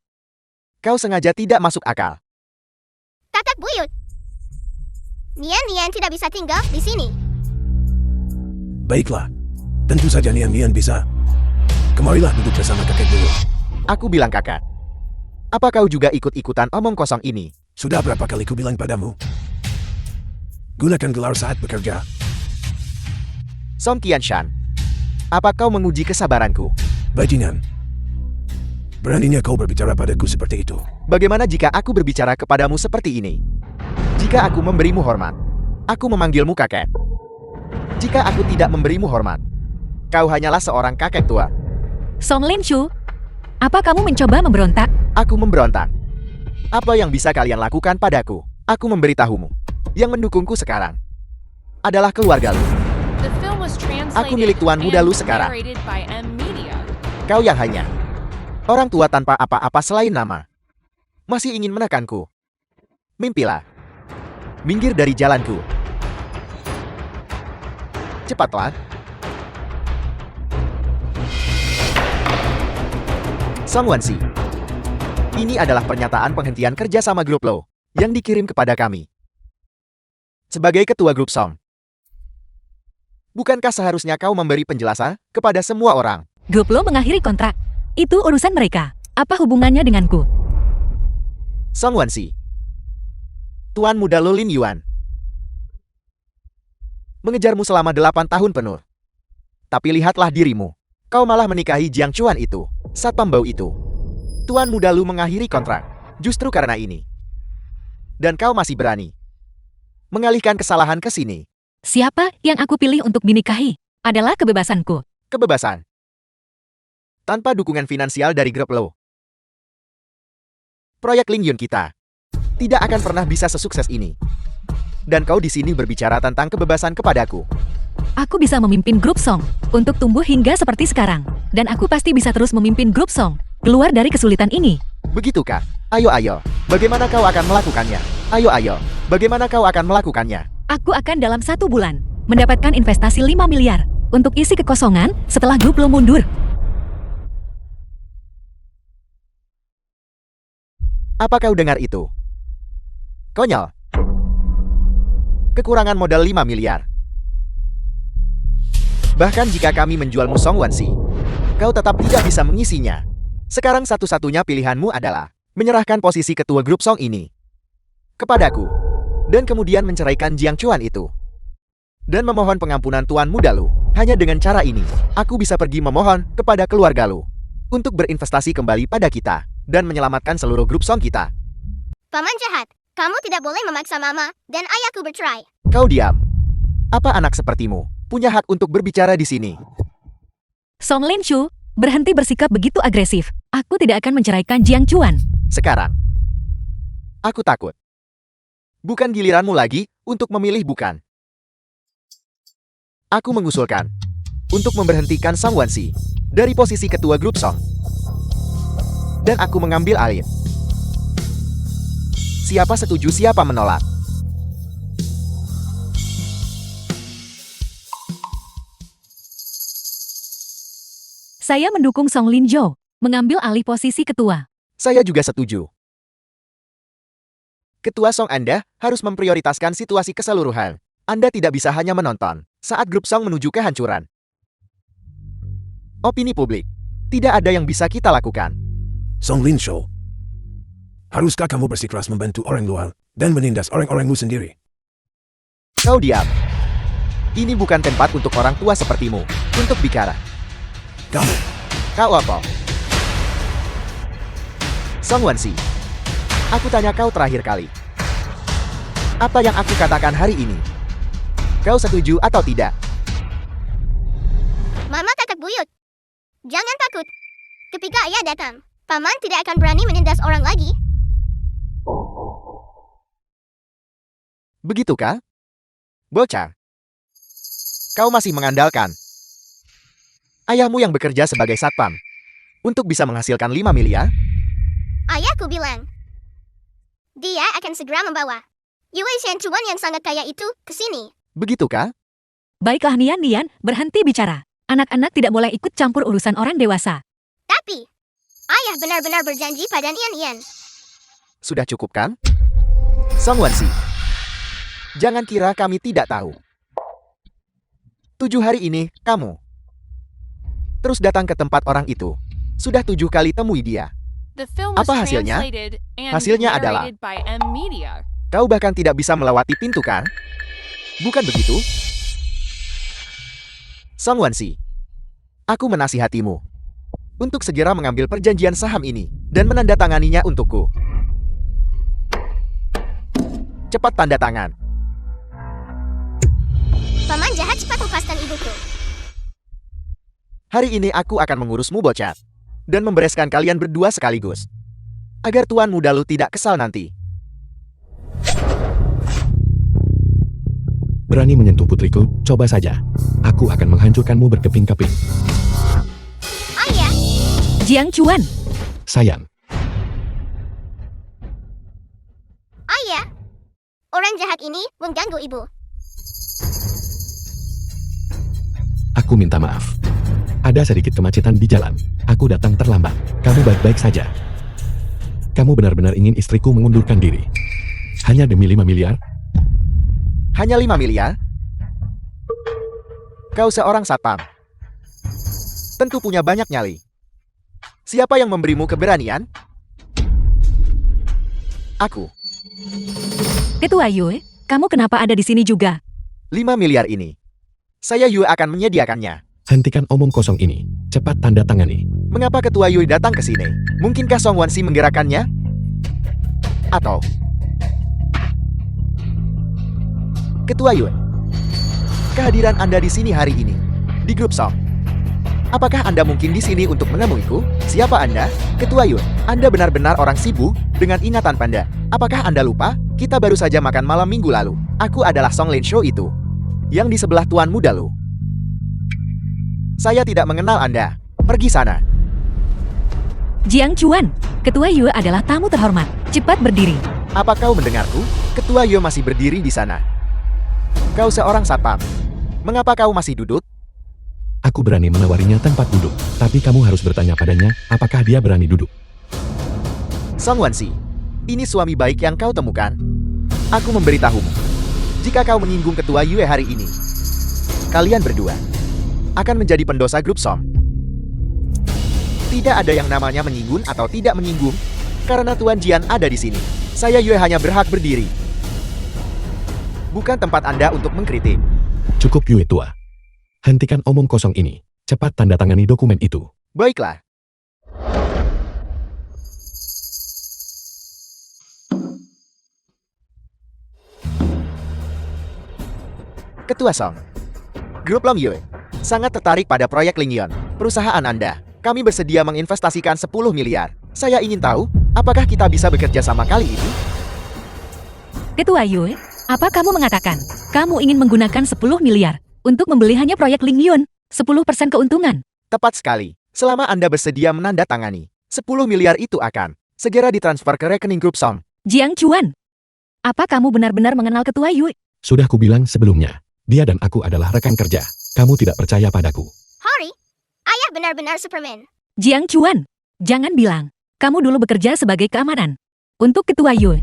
Kau sengaja tidak masuk akal. Kakak buyut. Nian Nian tidak bisa tinggal di sini. Baiklah, tentu saja Nian bisa. Kemarilah duduk bersama kakek dulu. Aku bilang kakak. Apa kau juga ikut-ikutan omong kosong ini? Sudah berapa kali ku bilang padamu? Gunakan gelar saat bekerja. Song Tianshan, apa kau menguji kesabaranku? Bajingan. Beraninya kau berbicara padaku seperti itu. Bagaimana jika aku berbicara kepadamu seperti ini? Jika aku memberimu hormat, aku memanggilmu kakek. Jika aku tidak memberimu hormat, Kau hanyalah seorang kakek tua. Song Linshu, apa kamu mencoba memberontak? Aku memberontak. Apa yang bisa kalian lakukan padaku? Aku memberitahumu. Yang mendukungku sekarang adalah keluarga lu. Aku milik Tuan Muda Lu sekarang. Kau yang hanya orang tua tanpa apa-apa selain nama. Masih ingin menekanku? Mimpilah. Minggir dari jalanku. Cepatlah. Song Wansi. Ini adalah pernyataan penghentian kerja sama grup lo yang dikirim kepada kami. Sebagai ketua grup Song, bukankah seharusnya kau memberi penjelasan kepada semua orang? Grup lo mengakhiri kontrak. Itu urusan mereka. Apa hubungannya denganku? Song Wansi. Tuan Muda Lo Lin Yuan mengejarmu selama 8 tahun penuh. Tapi lihatlah dirimu. Kau malah menikahi Jiang Chuan itu, satpam bau itu. Tuan Muda Lu mengakhiri kontrak justru karena ini. Dan kau masih berani mengalihkan kesalahan ke sini. Siapa yang aku pilih untuk dinikahi adalah kebebasanku. Kebebasan. Tanpa dukungan finansial dari grup lo, proyek Ling Yun kita tidak akan pernah bisa sesukses ini. Dan kau di sini berbicara tentang kebebasan kepadaku. Aku bisa memimpin grup Song untuk tumbuh hingga seperti sekarang. Dan aku pasti bisa terus memimpin grup Song keluar dari kesulitan ini. Begitukah? Ayo, bagaimana kau akan melakukannya? Ayo, bagaimana kau akan melakukannya? Aku akan dalam 1 bulan mendapatkan investasi 5 miliar untuk isi kekosongan setelah grup lo mundur. Apa kau dengar itu? Konyol. Kekurangan modal 5 miliar. Bahkan jika kami menjualmu Song Wansi, kau tetap tidak bisa mengisinya. Sekarang satu-satunya pilihanmu adalah menyerahkan posisi ketua grup Song ini kepadaku, dan kemudian menceraikan Jiang Chuan itu. Dan memohon pengampunan Tuan Muda Lu. Hanya dengan cara ini, aku bisa pergi memohon kepada keluarga Lu untuk berinvestasi kembali pada kita dan menyelamatkan seluruh grup Song kita. Paman jahat, kamu tidak boleh memaksa mama dan ayahku bercerai. Kau diam. Apa anak sepertimu punya hak untuk berbicara di sini? Song Linshu, berhenti bersikap begitu agresif. Aku tidak akan menceraikan Jiang Chuan. Sekarang, aku takut. Bukan giliranmu lagi untuk memilih, bukan? Aku mengusulkan untuk memberhentikan Song Wansi dari posisi ketua grup Song. Dan aku mengambil alih. Siapa setuju, siapa menolak? Saya mendukung Song Linzhou mengambil alih posisi ketua. Saya juga setuju. Ketua Song, Anda harus memprioritaskan situasi keseluruhan. Anda tidak bisa hanya menonton saat grup Song menuju kehancuran. Opini publik. Tidak ada yang bisa kita lakukan. Song Linshu, haruskah kamu bersikeras membantu orang luar dan menindas orang-orangmu sendiri? Kau diam. Ini bukan tempat untuk orang tua sepertimu untuk bicara. Kau apa? Song Wansi, aku tanya kau terakhir kali. Apa yang aku katakan hari ini? Kau setuju atau tidak? Mama kakak buyut. Jangan takut. Ketika ayah datang, paman tidak akan berani menindas orang lagi. Begitukah? Bocah. Kau masih mengandalkan ayahmu yang bekerja sebagai satpam untuk bisa menghasilkan 5 miliar? Ayahku bilang, dia akan segera membawa Yue Shenchuan yang sangat kaya itu ke sini. Begitukah? Baiklah Nian, berhenti bicara. Anak-anak tidak boleh ikut campur urusan orang dewasa. Tapi, ayah benar-benar berjanji pada Nian. Sudah cukup kan? Song Wansi, jangan kira kami tidak tahu. 7 hari ini, kamu terus datang ke tempat orang itu. Sudah 7 kali temui dia. Apa hasilnya? Hasilnya adalah kau bahkan tidak bisa melewati pintu, kan? Bukan begitu? Song Wansi, aku menasihatimu untuk segera mengambil perjanjian saham ini dan menandatanganinya untukku. Cepat tanda tangan. Paman jahat, cepat lepaskan ibuku. Hari ini aku akan mengurusmu bocah. Dan membereskan kalian berdua sekaligus. Agar Tuan Muda Lu tidak kesal nanti. Berani menyentuh putriku, coba saja. Aku akan menghancurkanmu berkeping-keping. Ayah, Jiang Chuan, Sayang, ayah. Orang jahat ini mengganggu ibu. aku minta maaf. Ada sedikit kemacetan di jalan. Aku datang terlambat. Kamu baik-baik saja. Kamu benar-benar ingin istriku mengundurkan diri. Hanya demi 5 miliar? Hanya 5 miliar? Kau seorang satpam. Tentu punya banyak nyali. Siapa yang memberimu keberanian? Aku. Ketua Yue, kamu kenapa ada di sini juga? 5 miliar ini. Saya Yue akan menyediakannya. Hentikan omong kosong ini. Cepat tanda tangani. Mengapa Ketua Yue datang ke sini? Mungkinkah Song Wansi menggerakkannya? Atau Ketua Yue, kehadiran Anda di sini hari ini, di grup Song. Apakah Anda mungkin di sini untuk menemuiku? Siapa Anda? Ketua Yue, Anda benar-benar orang sibuk dengan ingatan Panda. Apakah Anda lupa? Kita baru saja makan malam minggu lalu. Aku adalah Song Lin Shou itu, yang di sebelah Tuan Muda Lu. Saya tidak mengenal Anda. Pergi sana. Jiang Chuan, Ketua Yue adalah tamu terhormat. Cepat berdiri. Apa kau mendengarku? Ketua Yue masih berdiri di sana. Kau seorang satpam. Mengapa kau masih duduk? Aku berani menawarinya tempat duduk. Tapi kamu harus bertanya padanya, apakah dia berani duduk. Song Wansi, ini suami baik yang kau temukan. Aku memberitahumu. Jika kau menyinggung Ketua Yue hari ini, kalian berdua akan menjadi pendosa grup Song. Tidak ada yang namanya menyinggung atau tidak menyinggung, karena Tuan Jian ada di sini. Saya Yue hanya berhak berdiri. Bukan tempat Anda untuk mengkritik. Cukup Yue tua. Hentikan omong kosong ini. Cepat tanda tangani dokumen itu. Baiklah. Ketua Song, Grup Long Yue sangat tertarik pada proyek Lingyon, perusahaan Anda. Kami bersedia menginvestasikan 10 miliar. Saya ingin tahu, apakah kita bisa bekerja sama kali ini? Ketua Yue, apa kamu mengatakan? Kamu ingin menggunakan 10 miliar untuk membeli hanya proyek Lingyun, 10% keuntungan. Tepat sekali. Selama Anda bersedia menandatangani, 10 miliar itu akan segera ditransfer ke rekening grup Song. Jiang Chuan, apa kamu benar-benar mengenal Ketua Yue? Sudah kubilang sebelumnya, dia dan aku adalah rekan kerja. Kamu tidak percaya padaku. Hori, ayah benar-benar Superman. Jiang Chuan, jangan bilang, kamu dulu bekerja sebagai keamanan untuk Ketua Yue.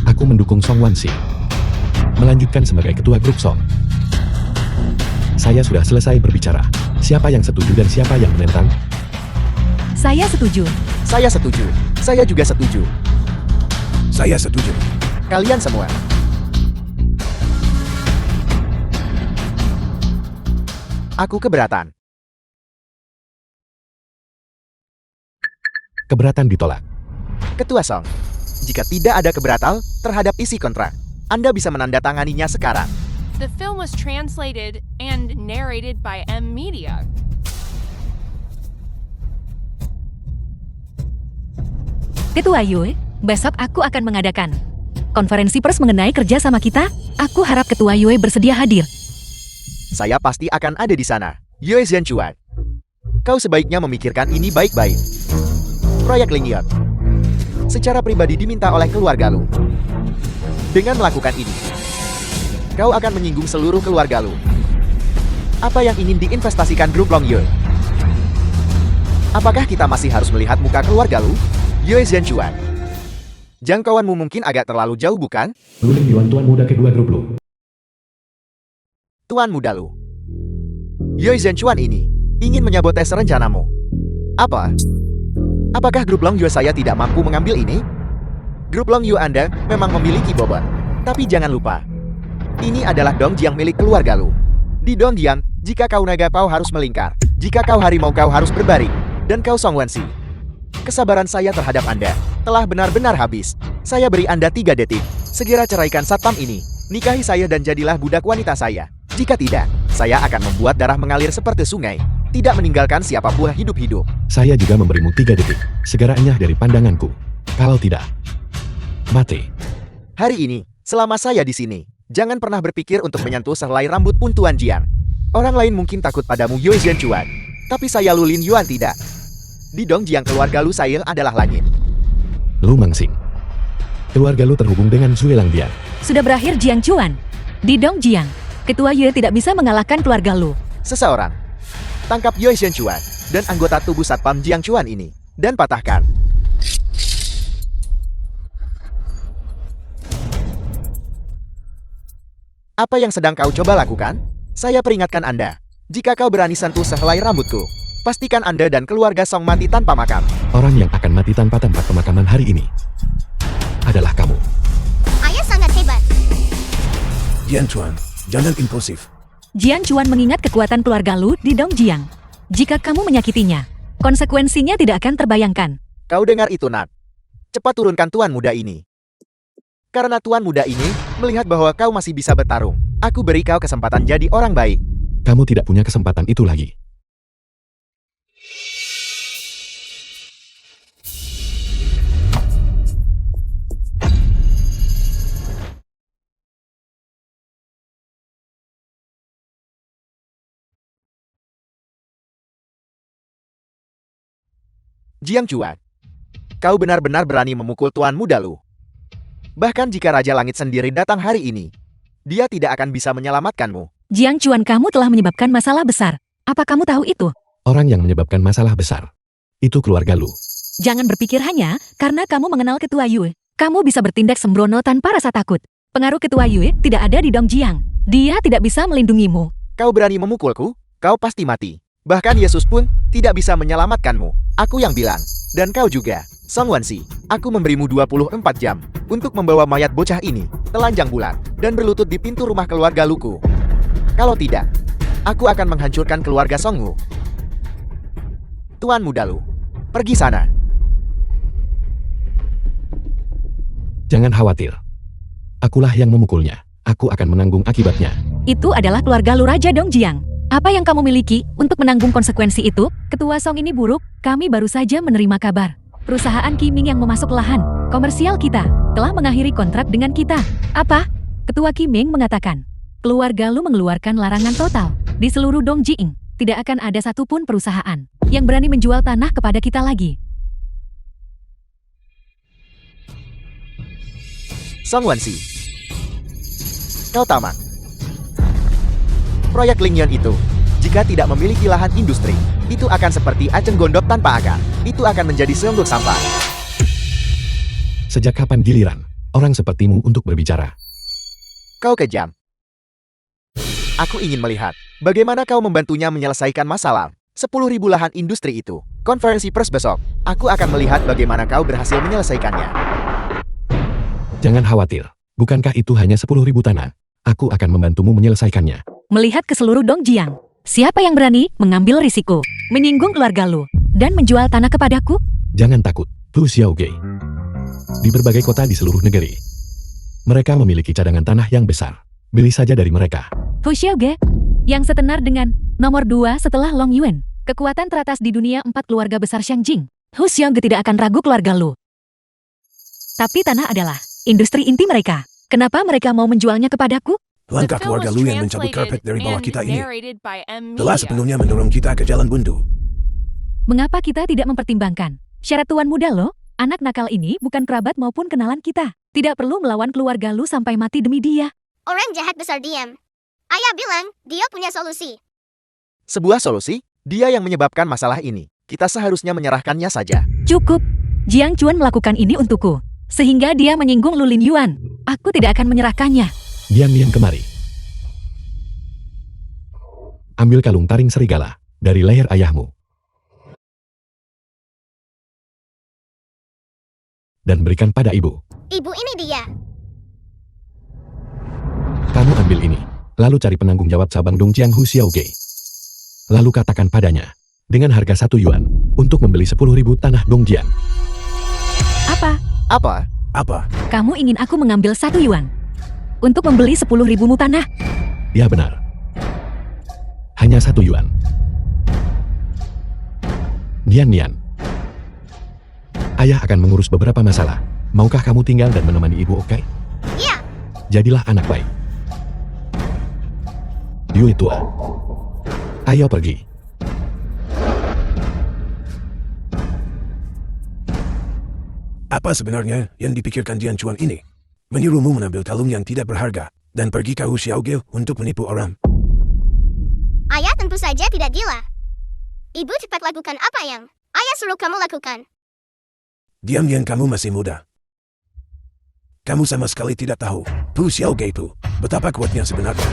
Aku mendukung Song Wansi melanjutkan sebagai ketua grup Song. Saya sudah selesai berbicara. Siapa yang setuju dan siapa yang menentang? Saya setuju. Saya setuju. Saya juga setuju. Saya setuju. Kalian semua. Aku keberatan. Keberatan ditolak. Ketua Song, jika tidak ada keberatan terhadap isi kontrak, Anda bisa menandatanganinya sekarang. The film was translated and narrated by M Media. Ketua Yue, besok aku akan mengadakan konferensi pers mengenai kerja sama kita. Aku harap Ketua Yue bersedia hadir. Saya pasti akan ada di sana. Yue Zhenchuan, kau sebaiknya memikirkan ini baik-baik. Proyek Lingyon secara pribadi diminta oleh keluarga Lu. Dengan melakukan ini, kau akan menyinggung seluruh keluarga Lu. Apa yang ingin diinvestasikan grup Long Yue? Apakah kita masih harus melihat muka keluarga Lu? Yue Zhenchuan, jangkauanmu mungkin agak terlalu jauh bukan? Lu Lingyuan tuan muda kedua grup Lu. Tuan Muda Lu, Yue Zhenchuan ini ingin menyabotase rencanamu. Apa? Apakah grup Long Yue saya tidak mampu mengambil ini? Grup Long Yue Anda memang memiliki bobot. Tapi jangan lupa, ini adalah Dongjiang milik keluarga Lu. Di Dongjiang, jika kau naga kau harus melingkar. Jika kau harimau kau harus berbaring. Dan kau Song Wansi, kesabaran saya terhadap Anda telah benar-benar habis. Saya beri Anda 3 detik. Segera ceraikan satpam ini. Nikahi saya dan jadilah budak wanita saya. Jika tidak, saya akan membuat darah mengalir seperti sungai. Tidak meninggalkan siapapun hidup-hidup. Saya juga memberimu 3 detik. Segera enyah dari pandanganku. Kalau tidak, mati. Hari ini, selama saya di sini, jangan pernah berpikir untuk menyentuh sehelai rambut pun Tuan Jiang. Orang lain mungkin takut padamu Yue Zhenchuan, tapi saya Lu Lin Yuan tidak. Di Dongjiang keluarga Lu Sail adalah langit. Lu Mangsing. Keluarga lu terhubung dengan Zue Langdian. Sudah berakhir Jiang Chuan. Di Dongjiang, Ketua Yue tidak bisa mengalahkan keluarga Lu. Seseorang, tangkap Yue Zhenchuan dan anggota tubuh Satpam Jiang Chuan ini, dan patahkan. Apa yang sedang kau coba lakukan? Saya peringatkan Anda, jika kau berani sentuh sehelai rambutku, pastikan Anda dan keluarga Song mati tanpa makam. Orang yang akan mati tanpa tempat pemakaman hari ini adalah kamu. Ayah sangat hebat. Jian Chuan, jangan impulsif. Jiang Chuan mengingat kekuatan keluarga Lu di Dongjiang. Jika kamu menyakitinya, konsekuensinya tidak akan terbayangkan. Kau dengar itu, Nat? Cepat turunkan tuan muda ini. Karena tuan muda ini melihat bahwa kau masih bisa bertarung, aku beri kau kesempatan jadi orang baik. Kamu tidak punya kesempatan itu lagi. Jiang Chuan, kau benar-benar berani memukul tuan muda Lu. Bahkan jika Raja Langit sendiri datang hari ini, dia tidak akan bisa menyelamatkanmu. Jiang Chuan, kamu telah menyebabkan masalah besar. Apa kamu tahu itu? Orang yang menyebabkan masalah besar itu keluarga lu. Jangan berpikir hanya karena kamu mengenal Ketua Yue, kamu bisa bertindak sembrono tanpa rasa takut. Pengaruh Ketua Yue tidak ada di Dongjiang. Dia tidak bisa melindungimu. Kau berani memukulku, kau pasti mati. Bahkan Yesus pun tidak bisa menyelamatkanmu. Aku yang bilang, dan kau juga. Song Wansi, aku memberimu 24 jam untuk membawa mayat bocah ini telanjang bulat dan berlutut di pintu rumah keluarga Luku. Kalau tidak, aku akan menghancurkan keluarga Songwu. Tuan muda Lu, pergi sana. Jangan khawatir. Akulah yang memukulnya. Aku akan menanggung akibatnya. Itu adalah keluarga Lu Raja Dongjiang. Apa yang kamu miliki untuk menanggung konsekuensi itu? Ketua Song ini buruk, kami baru saja menerima kabar. Perusahaan Qiming yang memasuk lahan komersial kita telah mengakhiri kontrak dengan kita. Apa? Ketua Qiming mengatakan, keluarga Lu mengeluarkan larangan total. Di seluruh Dongjiang, tidak akan ada satupun perusahaan yang berani menjual tanah kepada kita lagi. Song Wansi, kau tamak. Proyek Lingyan itu, jika tidak memiliki lahan industri, itu akan seperti aceng gondok tanpa akar. Itu akan menjadi seonggok sampah. Sejak kapan giliran orang sepertimu untuk berbicara? Kau kejam. Aku ingin melihat bagaimana kau membantunya menyelesaikan masalah 10.000 lahan industri itu. Konferensi pers besok, aku akan melihat bagaimana kau berhasil menyelesaikannya. Jangan khawatir. Bukankah itu hanya 10.000 tanah? Aku akan membantumu menyelesaikannya. Melihat ke seluruh Dongjiang, siapa yang berani mengambil risiko, menyinggung keluarga Lu, dan menjual tanah kepadaku? Jangan takut, Lu Xiaoge. Di berbagai kota di seluruh negeri, mereka memiliki cadangan tanah yang besar. Beli saja dari mereka. Hu Xiaoge, yang setenar dengan nomor 2 setelah Long Yuan, kekuatan teratas di dunia 4 keluarga besar Xiangjing. Hu Xiaoge tidak akan ragu keluarga Lu. Tapi tanah adalah industri inti mereka. Kenapa mereka mau menjualnya kepadaku? Langkah The film keluarga was Lu yang mencabut karpet dari bawah translated kita and ini narrated by M. telah Media. sepenuhnya mendorong kita ke jalan buntu. Mengapa kita tidak mempertimbangkan syarat tuan muda Lo? Anak nakal ini bukan kerabat maupun kenalan kita. Tidak perlu melawan keluarga Lu sampai mati demi dia. Orang jahat besar diam. Ayah bilang, dia punya solusi. Sebuah solusi, dia yang menyebabkan masalah ini. Kita seharusnya menyerahkannya saja. Cukup. Jiang Chuan melakukan ini untukku. Sehingga dia menyinggung Lu Lin Yuan. Aku tidak akan menyerahkannya. Diam-diam kemari. Ambil kalung taring serigala dari leher ayahmu. Dan berikan pada ibu. Ibu ini dia. Kamu ambil ini. Lalu cari penanggung jawab cabang Dongjiang Hu Xiaoge. Lalu katakan padanya, dengan harga 1 yuan, untuk membeli 10.000 tanah Dongjiang. Apa? Apa? Apa? Kamu ingin aku mengambil 1 yuan untuk membeli 10.000 mu tanah? Ya benar. Hanya 1 yuan. Nian. Ayah akan mengurus beberapa masalah. Maukah kamu tinggal dan menemani ibu, oke? Iya. Jadilah anak baik. Yui tua. Ayo pergi. Apa sebenarnya yang dipikirkan Jian Chuan ini? Menyuruhmu menambil kalung yang tidak berharga dan pergi ke Hu Xiaoge untuk menipu orang. Ayah tentu saja tidak gila. Ibu cepat lakukan apa yang ayah suruh kamu lakukan. Diam, kamu masih muda. Kamu sama sekali tidak tahu Hu Xiaoge itu betapa kuatnya sebenarnya.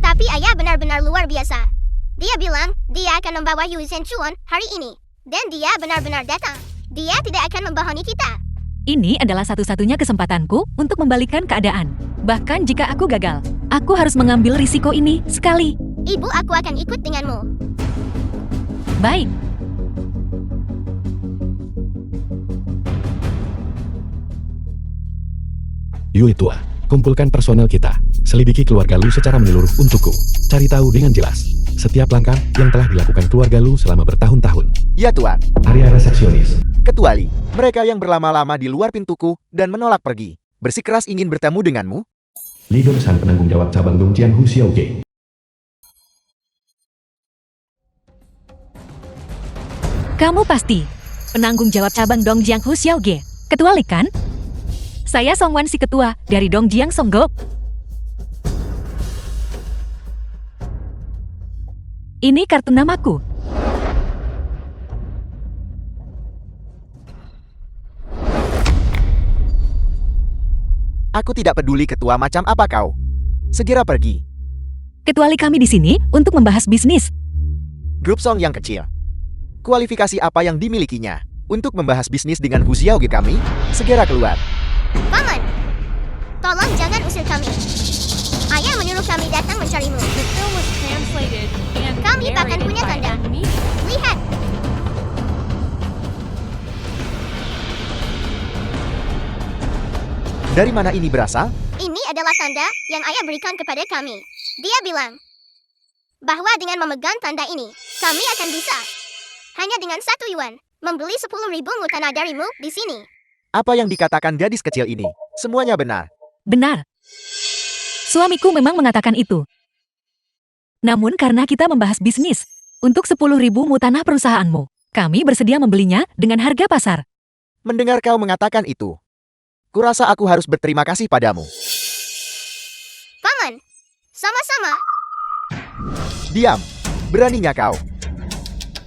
Tapi ayah benar-benar luar biasa. Dia bilang dia akan membawa Yu Zhenchuan hari ini. Dan dia benar-benar datang. Dia tidak akan membohongi kita. Ini adalah satu-satunya kesempatanku untuk membalikkan keadaan. Bahkan jika aku gagal, aku harus mengambil risiko ini sekali. Ibu, aku akan ikut denganmu. Baik. Yui tua, kumpulkan personel kita. Selidiki keluarga Lu secara menyeluruh untukku. Cari tahu dengan jelas setiap langkah yang telah dilakukan keluarga Lu selama bertahun-tahun. Ya Tuan, Area resepsionis. kecuali mereka yang berlama-lama di luar pintuku dan menolak pergi. Bersikeras ingin bertemu denganmu? Li Dongsan, penanggung jawab cabang Dongjiang Hu Xiaoge. Kamu pasti penanggung jawab cabang Dongjiang Hu Xiaoge. Ketua Li kan? Saya Songwan, si ketua dari Dongjiang Songgo. Ini kartu namaku. Aku tidak peduli ketua macam apa kau. Segera pergi. Ketua Li kami di sini untuk membahas bisnis. Grup Song yang kecil. Kualifikasi apa yang dimilikinya untuk membahas bisnis dengan Hu Xiaoge kami? Segera keluar. Paman, tolong jangan usir kami. Ayah menyuruh kami datang mencarimu. The film was translated and Kami bahkan narrated punya by tanda. M Media. Lihat, Dari mana ini berasal? ini adalah tanda yang ayah berikan kepada kami. Dia bilang bahwa dengan memegang tanda ini, kami akan bisa hanya dengan 1 yuan membeli 10.000 mu tanah darimu di sini. Apa yang dikatakan gadis kecil ini? Semuanya benar. Benar. Suamiku memang mengatakan itu. Namun karena kita membahas bisnis, untuk 10.000 mu tanah perusahaanmu, kami bersedia membelinya dengan harga pasar. Mendengar kau mengatakan itu, kurasa aku harus berterima kasih padamu. Paman, sama-sama. Diam. Beraninya kau.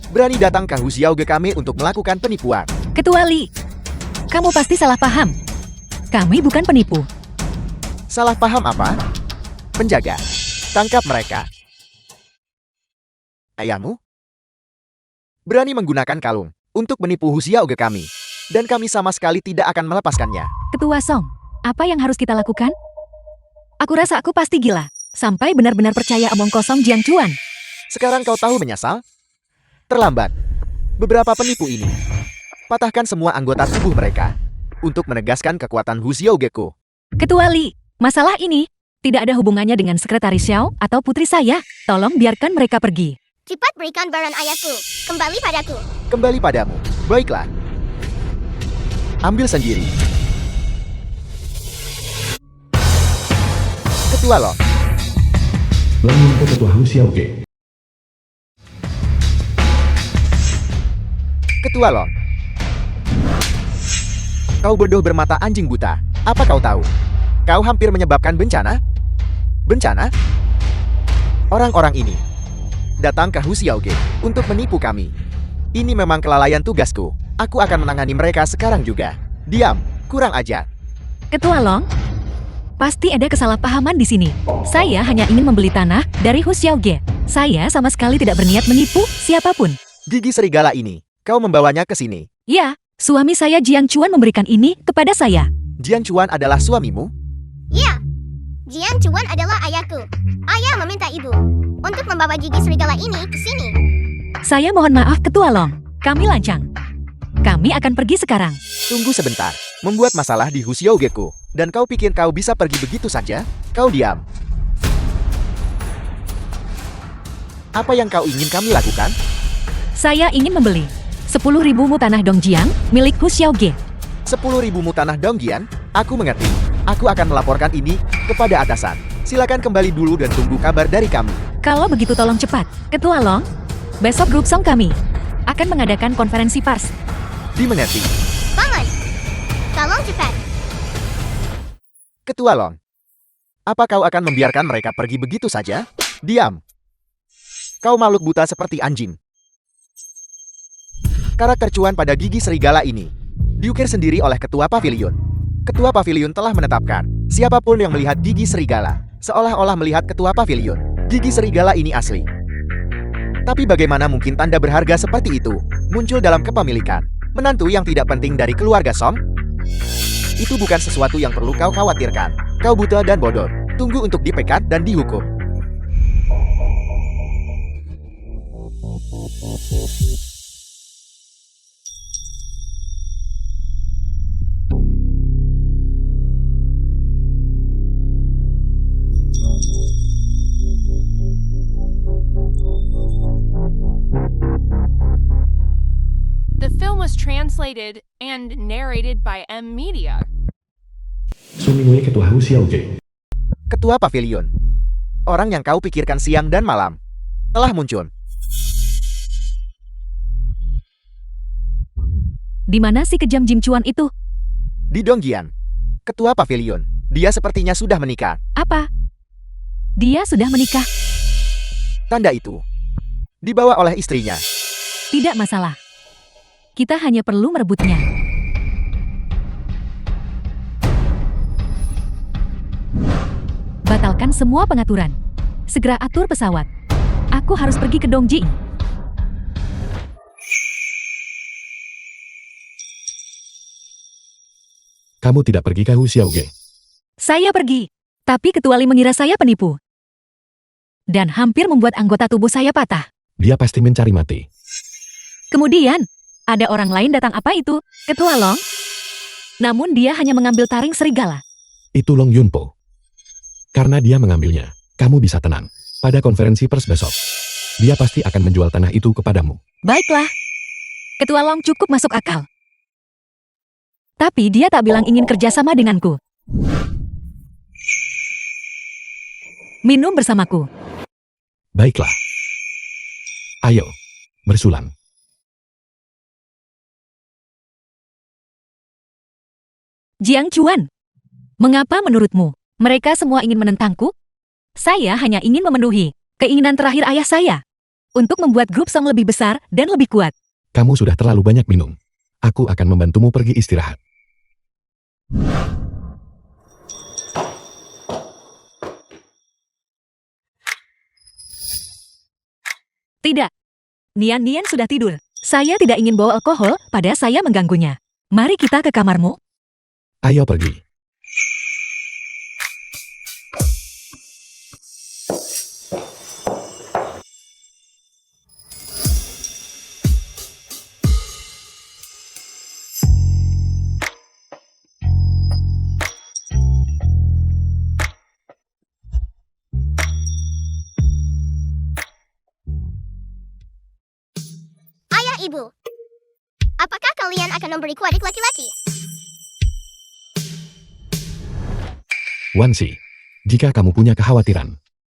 Berani datang ke Hu Xiaoge kami untuk melakukan penipuan. Ketua Li, kamu pasti salah paham. Kami bukan penipu. Salah paham apa? Penjaga. Tangkap mereka. Ayahmu? Berani menggunakan kalung untuk menipu Hu Xiaoge kami. Dan kami sama sekali tidak akan melepaskannya. Ketua Song, apa yang harus kita lakukan? Aku rasa aku pasti gila, sampai benar-benar percaya omong kosong Jiang Chuan. Sekarang kau tahu menyesal? Terlambat. Beberapa penipu ini patahkan semua anggota tubuh mereka untuk menegaskan kekuatan Hu Xiaoge-ku. Ketua Li, masalah ini tidak ada hubungannya dengan sekretaris Xiao atau putri saya. Tolong biarkan mereka pergi. Cepat berikan barang ayahku kembali padaku. Kembali padamu. Baiklah. Ambil sendiri. Ketua Long. Bangun ke ketua Hu Xiaoge. Ketua Long. Kau bodoh bermata anjing buta. Apa kau tahu? Kau hampir menyebabkan bencana? Bencana? Orang-orang ini datang ke Hu Xiaoge untuk menipu kami. Ini memang kelalaian tugasku. Aku akan menangani mereka sekarang juga. Diam, kurang ajar. Ketua Long, pasti ada kesalahpahaman di sini. Saya hanya ingin membeli tanah dari Hu Xiaoge. Saya sama sekali tidak berniat menipu siapapun. Gigi serigala ini, kau membawanya ke sini. Ya, suami saya Jiang Chuan memberikan ini kepada saya. Jian Chuan adalah suamimu? Ya, Jian Chuan adalah ayahku. Ayah meminta ibu untuk membawa gigi serigala ini ke sini. Saya mohon maaf Ketua Long, kami lancang. Kami akan pergi sekarang. Tunggu sebentar. membuat masalah di Husiaugeku. Dan kau pikir kau bisa pergi begitu saja? Kau diam. Apa yang kau ingin kami lakukan? Saya ingin membeli 10.000 mu tanah Dongjiang milik Hu Xiaoge. 10.000 mu tanah Dongjian? Aku mengerti. Aku akan melaporkan ini kepada atasan. Silakan kembali dulu dan tunggu kabar dari kami. Kalau begitu tolong cepat. Ketua Long, besok grup Song kami akan mengadakan konferensi pers. Dimengerti. Paman, tolong cepat. Ketua Long. Apa kau akan membiarkan mereka pergi begitu saja? Diam. Kau makhluk buta seperti anjing. Karakter cuan pada gigi serigala ini diukir sendiri oleh Ketua Pavilion. Ketua Pavilion telah menetapkan, siapapun yang melihat gigi serigala, seolah-olah melihat Ketua Pavilion. Gigi serigala ini asli. Tapi bagaimana mungkin tanda berharga seperti itu muncul dalam kepemilikan menantu yang tidak penting dari keluarga Song? Itu bukan sesuatu yang perlu kau khawatirkan. Kau buta dan bodoh. Tunggu untuk dipecat dan dihukum. The film was translated and narrated by M Media. Sun Mingwei Ketua Hu Xiaoge. Ketua Pavilion. Orang yang kau pikirkan siang dan malam telah muncul. Di mana si kejam Jim Chuan itu? Di Dongjian. Ketua Pavilion. Dia sepertinya sudah menikah. Apa? Dia sudah menikah? Tanda itu dibawa oleh istrinya. Tidak masalah. Kita hanya perlu merebutnya. Batalkan semua pengaturan. Segera atur pesawat. Aku harus pergi ke Dongjing. Kamu tidak pergi ke Hu Xiaoge. Saya pergi. Tapi Ketua Li mengira saya penipu. Dan hampir membuat anggota tubuh saya patah. Dia pasti mencari mati. Kemudian, ada orang lain datang apa itu? Ketua Long? Namun dia hanya mengambil taring serigala. Itu Long Yunpo. Karena dia mengambilnya, kamu bisa tenang. Pada konferensi pers besok, dia pasti akan menjual tanah itu kepadamu. Baiklah. Ketua Long cukup masuk akal. Tapi dia tak bilang ingin kerjasama denganku. Minum bersamaku. Baiklah. Ayo, bersulang. Jiang Chuan, mengapa menurutmu mereka semua ingin menentangku? Saya hanya ingin memenuhi keinginan terakhir ayah saya untuk membuat grup Song lebih besar dan lebih kuat. Kamu sudah terlalu banyak minum. Aku akan membantumu pergi istirahat. Tidak. Nian sudah tidur. Saya tidak ingin bawa alkohol pada saya mengganggunya. Mari kita ke kamarmu. Ayo pergi. Ayah ibu, apakah kalian akan memberiku adik laki-laki? Wansi, jika kamu punya kekhawatiran,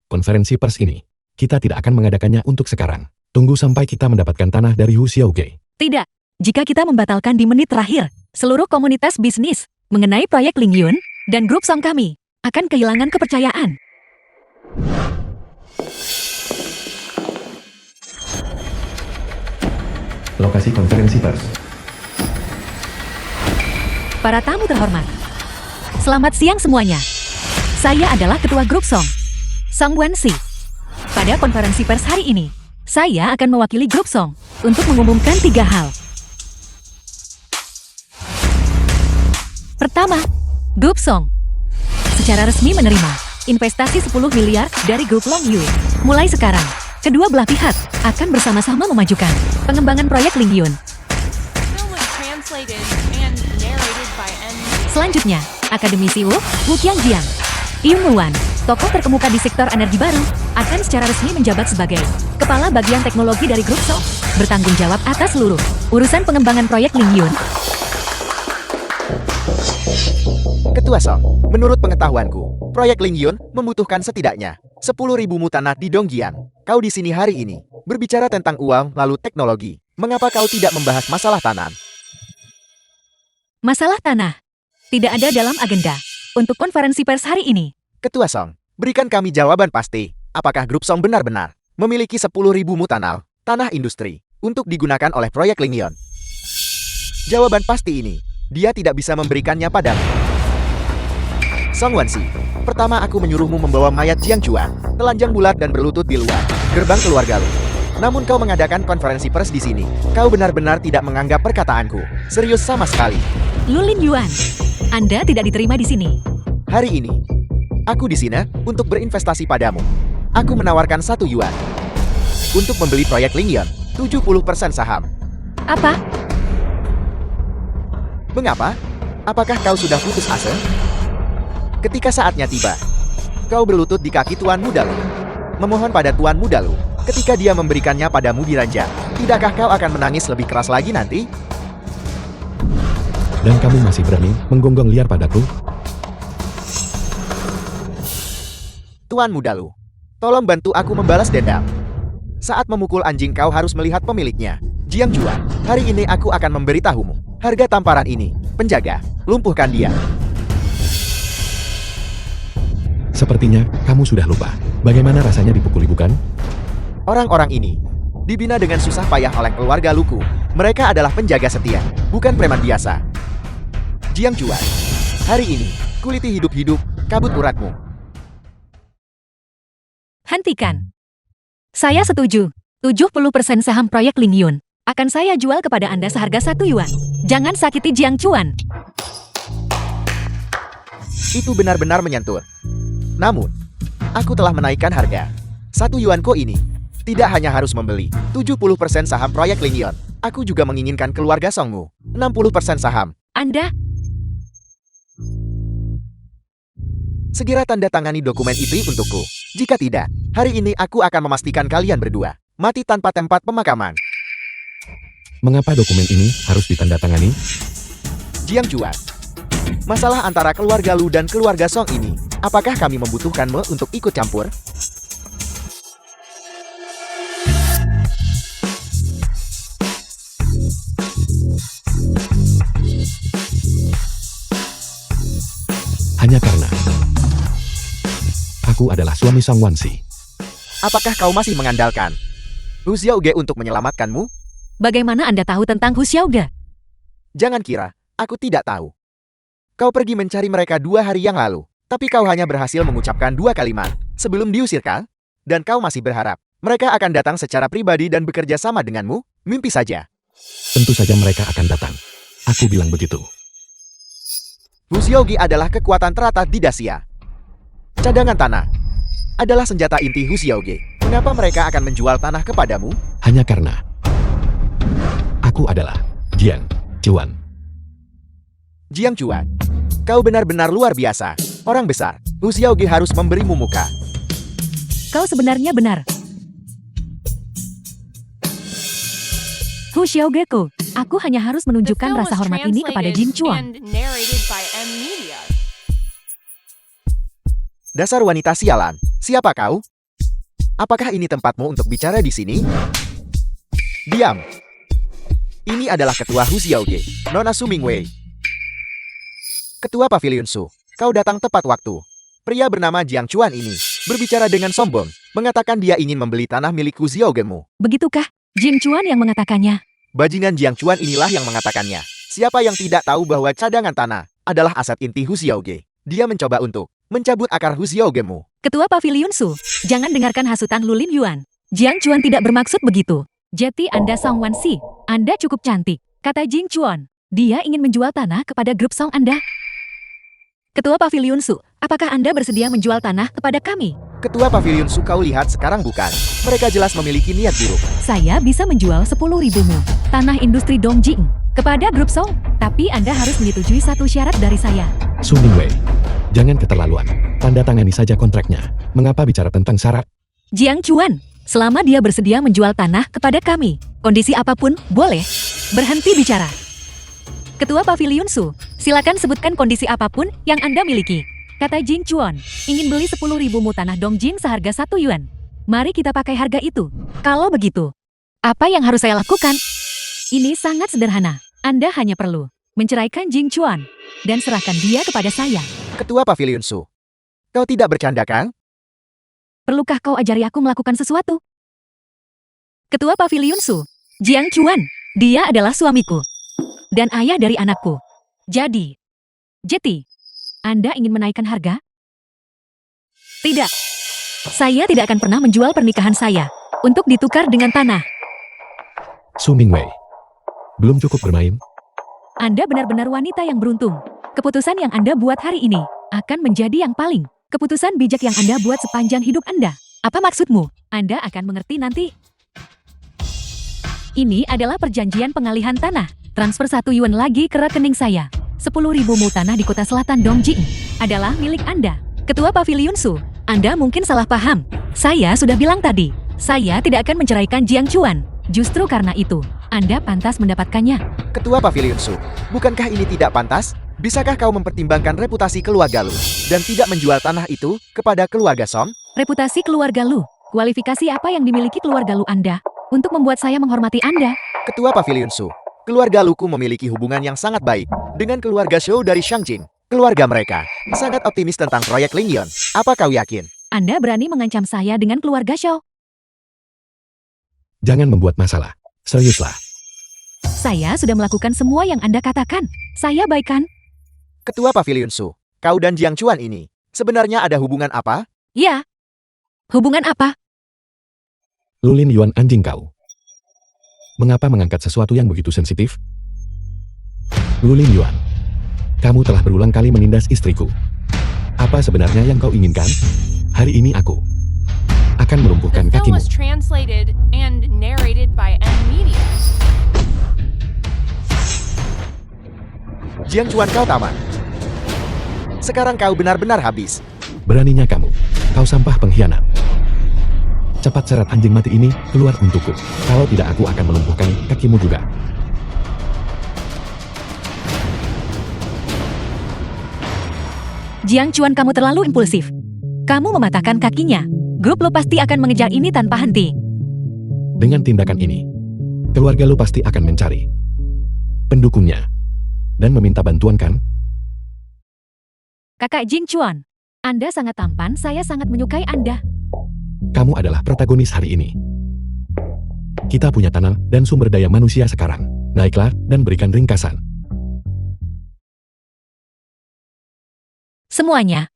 konferensi pers ini, kita tidak akan mengadakannya untuk sekarang. Tunggu sampai kita mendapatkan tanah dari Hu Xiaoge. Tidak. Jika kita membatalkan di menit terakhir, seluruh komunitas bisnis mengenai proyek Lingyun dan grup Song kami akan kehilangan kepercayaan. Lokasi konferensi pers. Para tamu terhormat, selamat siang semuanya. Saya adalah Ketua Grup Song, Song Wansi. Pada konferensi pers hari ini, saya akan mewakili Grup Song untuk mengumumkan 3 hal. Pertama, Grup Song secara resmi menerima investasi 10 miliar dari Grup Long Yu. Mulai sekarang, kedua belah pihak akan bersama-sama memajukan pengembangan proyek Lingyun. The film was translated and narrated by M Selanjutnya, Akademisi Wu Qiangjiang. Yung Wan, tokoh terkemuka di sektor energi baru, akan secara resmi menjabat sebagai Kepala Bagian Teknologi dari Grup Song, bertanggung jawab atas seluruh urusan pengembangan proyek Lingyun. Ketua Song, menurut pengetahuanku, proyek Lingyun membutuhkan setidaknya 10.000 mu tanah di Dongjiang. Kau di sini hari ini, berbicara tentang uang lalu teknologi. Mengapa kau tidak membahas masalah tanah? Masalah tanah tidak ada dalam agenda untuk konferensi pers hari ini. Ketua Song, berikan kami jawaban pasti. Apakah Grup Song benar-benar memiliki 10.000 mu tanah industri untuk digunakan oleh proyek Lingyun? Jawaban pasti ini, dia tidak bisa memberikannya padamu. Song Wansi, pertama aku menyuruhmu membawa mayat Jiang Chuan, telanjang bulat dan berlutut di luar gerbang keluarga lu. Namun kau mengadakan konferensi pers di sini. Kau benar-benar tidak menganggap perkataanku serius sama sekali. Lu Lingyuan, Anda tidak diterima di sini. Hari ini, aku di sini untuk berinvestasi padamu. Aku menawarkan 1 yuan untuk membeli proyek Lingyun, 70% saham. Apa? Mengapa? Apakah kau sudah putus asa? Ketika saatnya tiba, kau berlutut di kaki Tuan Muda Lu. Memohon pada Tuan Muda Lu, ketika dia memberikannya padamu di ranjang. Tidakkah kau akan menangis lebih keras lagi nanti? Dan kamu masih berani menggonggong liar padaku? Tuan Muda Lu, tolong bantu aku membalas dendam. Saat memukul anjing kau harus melihat pemiliknya. Jiang Chuan, hari ini aku akan memberitahumu. Harga tamparan ini, penjaga, lumpuhkan dia. Sepertinya kamu sudah lupa bagaimana rasanya dipukuli, bukan? Orang-orang ini dibina dengan susah payah oleh keluarga Luku. Mereka adalah penjaga setia, bukan preman biasa. Jiang Chuan, hari ini, kuliti hidup-hidup, kabut uratmu. Hentikan. Saya setuju. 70% saham proyek Lingyun akan saya jual kepada Anda seharga 1 yuan. Jangan sakiti Jiang Chuan. Itu benar-benar menyentuh. Namun, aku telah menaikkan harga. 1 yuan ko ini tidak hanya harus membeli 70% saham proyek Lingyun. Aku juga menginginkan keluarga Songmu 60% saham. Anda Segera tanda tangani dokumen itu untukku. Jika tidak, hari ini aku akan memastikan kalian berdua mati tanpa tempat pemakaman. Mengapa dokumen ini harus ditandatangani? Jiang Chuan, masalah antara keluarga Lu dan keluarga Song ini, apakah kami membutuhkanmu untuk ikut campur? Hanya karena aku adalah suami Song Wansi. Apakah kau masih mengandalkan Hu Xiaoge untuk menyelamatkanmu? bagaimana Anda tahu tentang Hu Xiaoge? Jangan kira aku tidak tahu. Kau pergi mencari mereka 2 hari yang lalu, tapi kau hanya berhasil mengucapkan 2 kalimat sebelum diusirkan, dan kau masih berharap mereka akan datang secara pribadi dan bekerja sama denganmu? Mimpi saja. Tentu saja mereka akan datang. Aku bilang begitu. Hu Xiaoge adalah kekuatan teratas di Dacia. Cadangan tanah adalah senjata inti Hu Xiaoge. Mengapa mereka akan menjual tanah kepadamu? Hanya karena aku adalah Jiang Chuan. Jiang Chuan, kau benar-benar luar biasa. Orang besar, Hu Xiaoge harus memberimu muka. Kau sebenarnya benar. Hu Xiaoge-ku, aku hanya harus The menunjukkan film rasa was hormat ini kepada Jin translated Chuan. and narrated by M Media. Dasar wanita sialan, siapa kau? Apakah ini tempatmu untuk bicara di sini? Diam. Ini adalah ketua Hu Xiaoge, Nona Su Mingwei. Ketua Pavilion Su, kau datang tepat waktu. Pria bernama Jiang Chuan ini berbicara dengan sombong, mengatakan dia ingin membeli tanah milik Hu Xiaoge-mu. Begitukah? Jin Chuan yang mengatakannya. Bajingan Jiang Chuan inilah yang mengatakannya. Siapa yang tidak tahu bahwa cadangan tanah adalah aset inti Hu Xiaoge? Dia mencoba untuk mencabut akar Hu Xiaoge-mu. Ketua Pavilion Su, jangan dengarkan hasutan Lu Lingyuan. Jiang Chuan tidak bermaksud begitu. Jadi Anda Song Wansi, Anda cukup cantik, kata Jin Chuan. Dia ingin menjual tanah kepada grup Song Anda. Ketua Pavilion Su, apakah Anda bersedia menjual tanah kepada kami? Ketua Pavilion Su kau lihat sekarang bukan? Mereka jelas memiliki niat buruk. Saya bisa menjual 10.000 mu tanah industri Dongjing kepada grup Song, tapi Tapi Anda harus menyetujui satu syarat dari saya. Su Mingwei, jangan keterlaluan. Tanda tangani saja kontraknya. Mengapa bicara tentang syarat? Jiang Chuan, selama dia bersedia menjual tanah kepada kami, kondisi apapun boleh. Berhenti bicara. Ketua Pavilion Su, silakan sebutkan kondisi apapun yang Anda miliki. Kata Jing Chuan, ingin beli 10.000 mu tanah Dongjing seharga 1 yuan. Mari kita pakai harga itu. Kalau begitu, apa yang harus saya lakukan? Ini sangat sederhana. Anda hanya perlu menceraikan Jing Chuan dan serahkan dia kepada saya. Ketua Pavilion Su. Kau tidak bercanda kan? Perlukah kau ajari aku melakukan sesuatu? Ketua Pavilion Su, Jiang Chuan, dia adalah suamiku dan ayah dari anakku. Jadi, Anda ingin menaikkan harga? Tidak. Saya tidak akan pernah menjual pernikahan saya untuk ditukar dengan tanah. Su Mingwei, belum cukup bermain? Anda benar-benar wanita yang beruntung. Keputusan yang Anda buat hari ini akan menjadi yang paling keputusan bijak yang Anda buat sepanjang hidup Anda. Apa maksudmu? Anda akan mengerti nanti. Ini adalah perjanjian pengalihan tanah. Transfer 1 yuan lagi ke rekening saya. 10.000 mu tanah di kota selatan Dongjing adalah milik Anda. Ketua Pavilion Su, Anda mungkin salah paham. Saya sudah bilang tadi, saya tidak akan menceraikan Jiang Chuan. Justru karena itu, Anda pantas mendapatkannya. Ketua Pavilion Su, bukankah ini tidak pantas? Bisakah kau mempertimbangkan reputasi keluarga Lu dan tidak menjual tanah itu kepada keluarga Song? Reputasi keluarga Lu, kualifikasi apa yang dimiliki keluarga Lu Anda untuk membuat saya menghormati Anda? Ketua Pavilion Su, keluarga Luku memiliki hubungan yang sangat baik dengan keluarga Shou dari Shangjing. Keluarga mereka sangat optimis tentang proyek Lingyon. Apa kau yakin? Anda berani mengancam saya dengan keluarga Shou? Jangan membuat masalah. Seriuslah. Saya sudah melakukan semua yang Anda katakan. Saya baik kan? Ketua Pavilion Su, kau dan Jiang Chuan ini sebenarnya ada hubungan apa? Ya. Hubungan apa? Lulin Yuan anjing kau. Mengapa mengangkat sesuatu yang begitu sensitif? Lulin Yuan, kamu telah berulang kali menindas istriku. Apa sebenarnya yang kau inginkan? Hari ini aku akan melumpuhkan The film kakimu. was translated and narrated by M Media. Jiang Chuan, kau tamat. Sekarang kau benar-benar habis. Beraninya kamu, kau sampah pengkhianat. Cepat seret anjing mati ini keluar untukku. Kalau tidak aku akan melumpuhkan kakimu juga. Jiang Chuan, kamu terlalu impulsif. Kamu mematahkan kakinya. Grup Lu pasti akan mengejar ini tanpa henti. Dengan tindakan ini, keluarga lu pasti akan mencari pendukungnya dan meminta bantuan kan? Kakak Jing Chuan, Anda sangat tampan, saya sangat menyukai Anda. Kamu adalah protagonis hari ini. Kita punya tanah dan sumber daya manusia sekarang. Naiklah dan berikan ringkasan. Semuanya.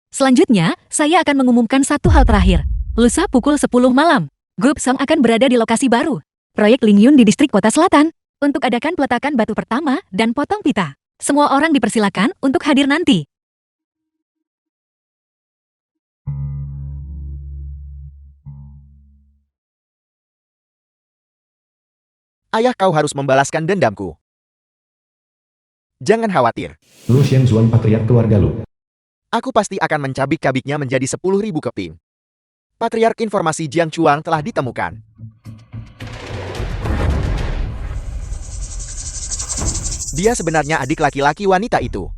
Selanjutnya, saya akan mengumumkan satu hal terakhir. Lusa pukul 10 malam, Grup Song akan berada di lokasi baru. Proyek Lingyun di distrik kota selatan. Untuk adakan peletakan batu pertama dan potong pita. Semua orang dipersilakan untuk hadir nanti. Ayah, kau harus membalaskan dendamku. Jangan khawatir. Lu Xianzuan patriark keluarga lu. Aku pasti akan mencabik-cabiknya menjadi 10.000 keping. Patriark informasi Jiang Chuan telah ditemukan. Dia sebenarnya adik laki-laki wanita itu.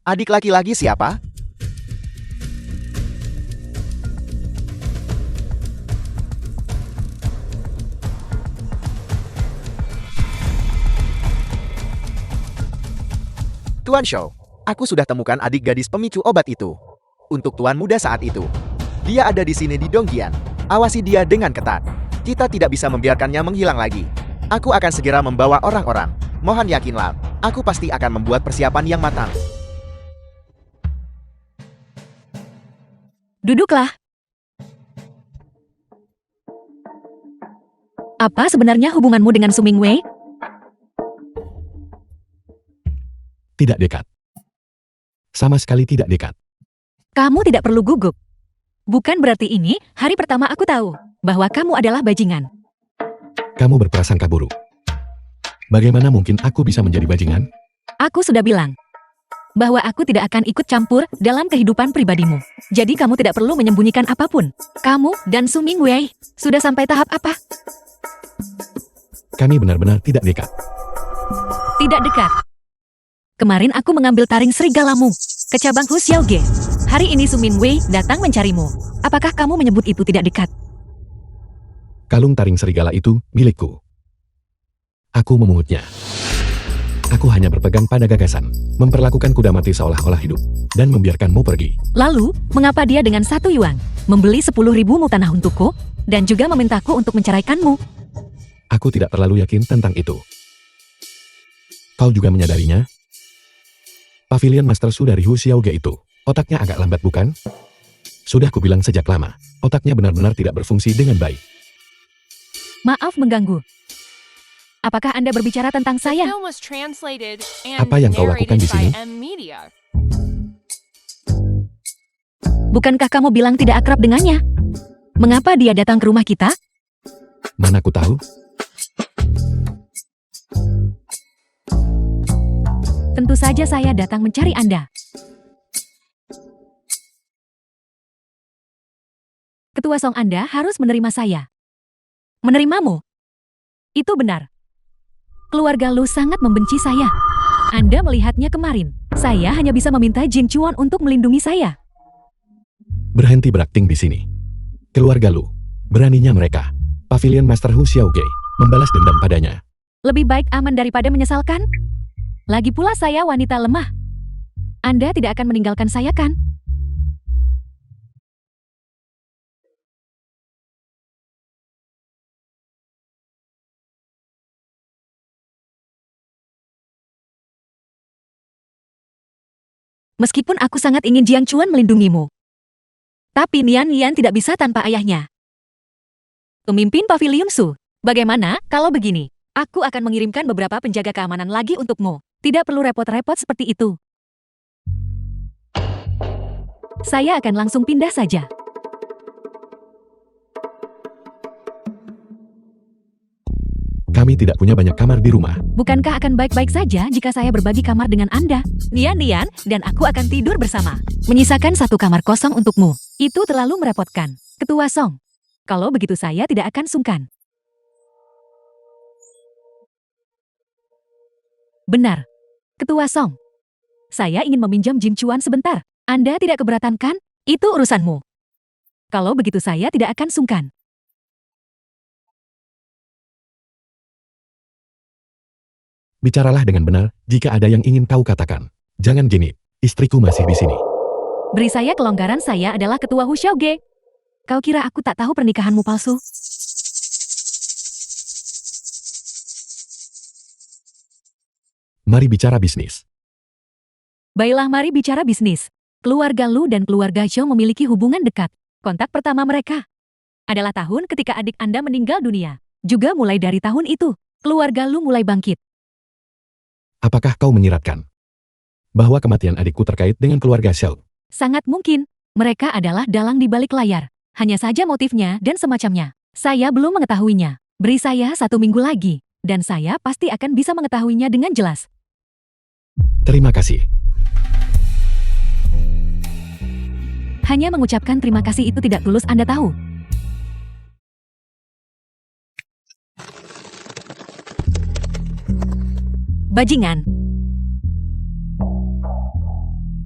Adik laki-laki siapa? Tuan Shou, aku sudah temukan adik gadis pemicu obat itu. Untuk tuan muda saat itu. Dia ada di sini di Dongjian. Awasi dia dengan ketat. Kita tidak bisa membiarkannya menghilang lagi. Aku akan segera membawa orang-orang. Mohon yakinlah, aku pasti akan membuat persiapan yang matang. Duduklah. Apa sebenarnya hubunganmu dengan Su Mingwei? Tidak dekat. Sama sekali tidak dekat. Kamu tidak perlu gugup. Bukan berarti ini hari pertama aku tahu bahwa kamu adalah bajingan. Kamu berprasangka buruk. Bagaimana mungkin aku bisa menjadi bajingan? Aku sudah bilang bahwa aku tidak akan ikut campur dalam kehidupan pribadimu. Jadi kamu tidak perlu menyembunyikan apapun. Kamu dan Su Mingwei sudah sampai tahap apa? Kami benar-benar tidak dekat. Tidak dekat. Kemarin aku mengambil taring serigalamu ke cabang Hu Xiaoge. Hari ini Su Mingwei datang mencarimu. Apakah kamu menyebut itu tidak dekat? Kalung taring serigala itu milikku. Aku memungutnya. Aku hanya berpegang pada gagasan, memperlakukan kuda mati seolah-olah hidup, dan membiarkanmu pergi. Lalu, mengapa dia dengan 1 yuan membeli 10.000 mu tanah untukku, dan juga memintaku untuk menceraikanmu? Aku tidak terlalu yakin tentang itu. Kau juga menyadarinya? Pavilion Master Su dari Hu Xiaoge itu, otaknya agak lambat bukan? Sudah kubilang sejak lama, otaknya benar-benar tidak berfungsi dengan baik. Maaf mengganggu. Apakah Anda berbicara tentang The saya? film was translated and Apa yang kau lakukan narrated di sini? by M Media. Bukankah kamu bilang tidak akrab dengannya? Mengapa dia datang ke rumah kita? Mana ku tahu? Tentu saja saya datang mencari Anda. Ketua Song Anda harus menerima saya. Menerimamu? Itu benar. Keluarga Lu sangat membenci saya. Anda melihatnya kemarin. Saya hanya bisa meminta Jin Chuan untuk melindungi saya. Berhenti berakting di sini. Keluarga Lu, beraninya mereka. Pavilion Master Hu Xiaoge membalas dendam padanya. Lebih baik aman daripada menyesalkan. Lagi pula saya wanita lemah. Anda tidak akan meninggalkan saya kan? Meskipun aku sangat ingin Jiang Chuan melindungimu. Tapi Nian tidak bisa tanpa ayahnya. Pemimpin Pavilion Su, bagaimana kalau begini? Aku akan mengirimkan beberapa penjaga keamanan lagi untukmu. Tidak perlu repot-repot seperti itu. Saya akan langsung pindah saja. Kami tidak punya banyak kamar di rumah. Bukankah akan baik-baik saja jika saya berbagi kamar dengan Anda? Nian, dan aku akan tidur bersama. Menyisakan 1 kamar kosong untukmu. Itu terlalu merepotkan. Ketua Song. Kalau begitu saya tidak akan sungkan. Benar. Ketua Song. Saya ingin meminjam Jin Chuan sebentar. Anda tidak keberatan kan? Itu urusanmu. Kalau begitu saya tidak akan sungkan. Bicaralah dengan benar jika ada yang ingin kau katakan. Jangan genit, istriku masih di sini. Beri saya kelonggaran, saya adalah ketua Hu Xiaoge. Kau kira aku tak tahu pernikahanmu palsu? Mari bicara bisnis. Baiklah, mari bicara bisnis. Keluarga Lu dan keluarga Zhou memiliki hubungan dekat. Kontak pertama mereka adalah tahun ketika adik Anda meninggal dunia. Juga mulai dari tahun itu, keluarga Lu mulai bangkit. Apakah kau menyiratkan bahwa kematian adikku terkait dengan keluarga Xiao? Sangat mungkin. Mereka adalah dalang di balik layar. Hanya saja motifnya dan semacamnya. Saya belum mengetahuinya. Beri saya 1 minggu lagi, dan saya pasti akan bisa mengetahuinya dengan jelas. Terima kasih. Hanya mengucapkan terima kasih itu tidak tulus, Anda tahu. Bajingan.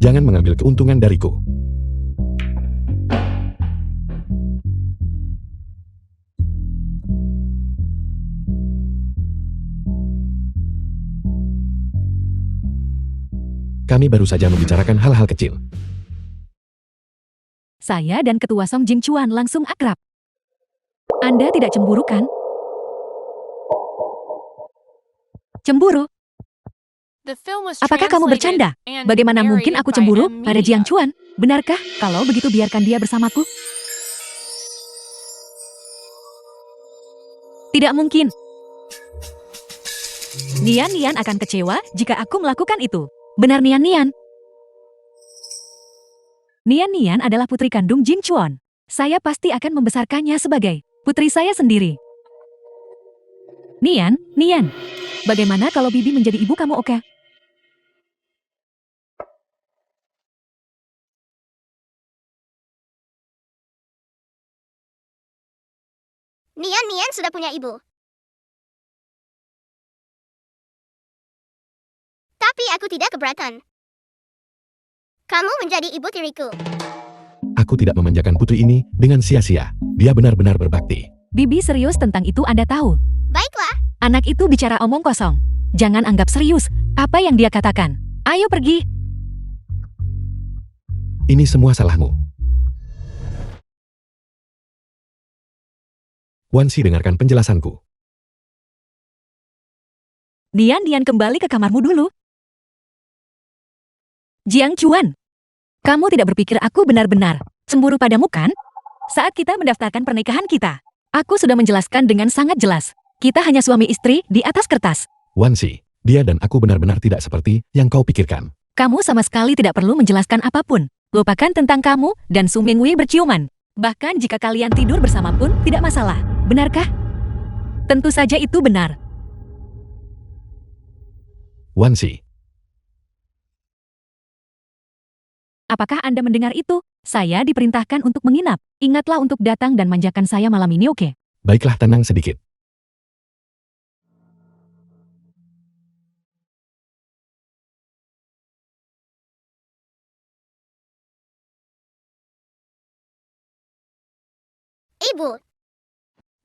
Jangan mengambil keuntungan dariku. Kami baru saja membicarakan hal-hal kecil. Saya dan Ketua Song Jin Chuan langsung akrab. Anda tidak cemburu kan? Cemburu? The film was Apakah kamu translated bercanda? and Bagaimana mungkin narrated aku by cemburu M pada Media. Jiang Chuan? Benarkah? Kalau begitu biarkan dia bersamaku. Tidak mungkin. Nian akan kecewa jika aku melakukan itu. Benar Nian. Nian adalah putri kandung Jin Chuan. Saya pasti akan membesarkannya sebagai putri saya sendiri. Nian. Bagaimana kalau Bibi menjadi ibu kamu, oke? Nian sudah punya ibu. Tapi aku tidak keberatan. Kamu menjadi ibu tiriku. Aku tidak memanjakan putri ini dengan sia-sia. Dia benar-benar berbakti. Bibi serius tentang itu Anda tahu. Baiklah, Anak itu bicara omong kosong. Jangan anggap serius apa yang dia katakan. Ayo pergi. Ini semua salahmu. Wansi, dengarkan penjelasanku. Nian kembali ke kamarmu dulu. Jiang Chuan, kamu tidak berpikir aku benar-benar cemburu padamu kan? Saat kita mendaftarkan pernikahan kita, aku sudah menjelaskan dengan sangat jelas. Kita hanya suami istri di atas kertas. Wansi, dia dan aku benar-benar tidak seperti yang kau pikirkan. Kamu sama sekali tidak perlu menjelaskan apapun. Lupakan tentang kamu dan Su Mingwei berciuman. Bahkan jika kalian tidur bersama pun tidak masalah. Benarkah? Tentu saja itu benar. Wansi, Apakah Anda mendengar itu? Saya diperintahkan untuk menginap. Ingatlah untuk datang dan manjakan saya malam ini, oke? baiklah, tenang sedikit. ibu.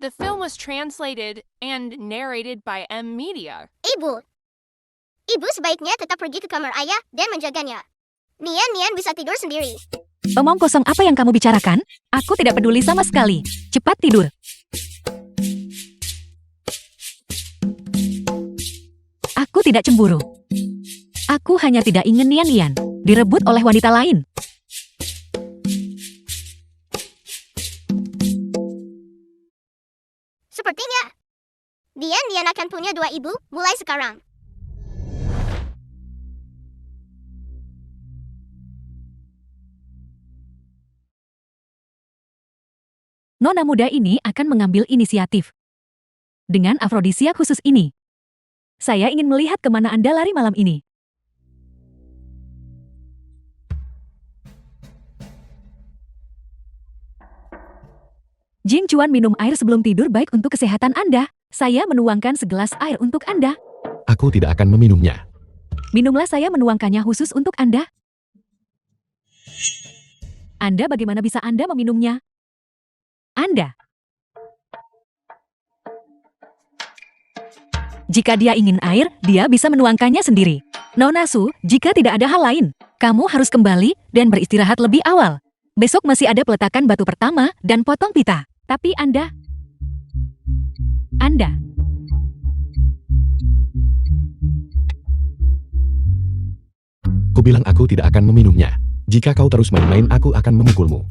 The film was translated and narrated by M Media. Ibu. Ibu sebaiknya tetap pergi ke kamar ayah dan menjaganya. Nian bisa tidur sendiri. Omong kosong apa yang kamu bicarakan? Aku tidak peduli sama sekali. Cepat tidur. Aku tidak cemburu. Aku hanya tidak ingin Nian direbut oleh wanita lain. Sepertinya Nian akan punya 2 ibu mulai sekarang. Nona muda ini akan mengambil inisiatif. Dengan afrodisia khusus ini, saya ingin melihat kemana Anda lari malam ini. Jing Chuan, minum air sebelum tidur baik untuk kesehatan Anda. Saya menuangkan segelas air untuk Anda. Aku tidak akan meminumnya. Minumlah, saya menuangkannya khusus untuk Anda. Anda, bagaimana bisa Anda meminumnya? Anda. Jika dia ingin air, dia bisa menuangkannya sendiri. Nona Su, jika tidak ada hal lain, kamu harus kembali dan beristirahat lebih awal. Besok masih ada peletakan batu pertama dan potong pita. Tapi Anda. Kubilang aku tidak akan meminumnya. Jika kau terus main-main, aku akan memukulmu.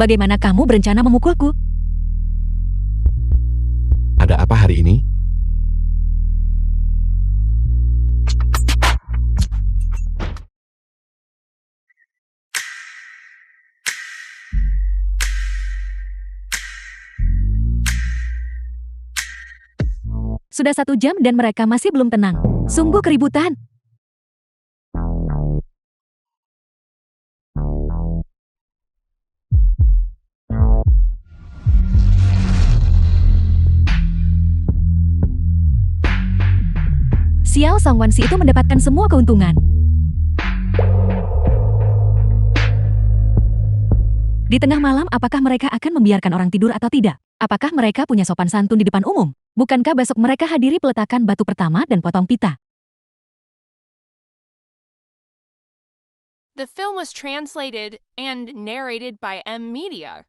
Bagaimana kamu berencana memukulku? Ada apa hari ini? Sudah 1 jam dan mereka masih belum tenang. Sungguh keributan. Xiao Songwansi itu mendapatkan semua keuntungan. Di tengah malam, apakah mereka akan membiarkan orang tidur atau tidak? Apakah mereka punya sopan santun di depan umum? Bukankah besok mereka hadiri peletakan batu pertama dan potong pita? The film was translated and narrated by M Media.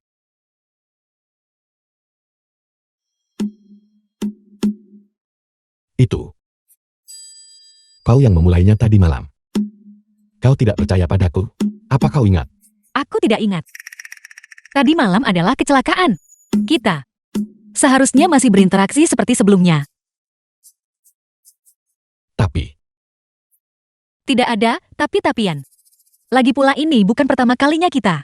Itu. Kau yang memulainya tadi malam. Kau tidak percaya padaku? Apa kau ingat? Aku tidak ingat. Tadi malam adalah kecelakaan. Kita seharusnya masih berinteraksi seperti sebelumnya. Tapi Tidak ada tapi-tapian. Lagi pula ini bukan pertama kalinya kita.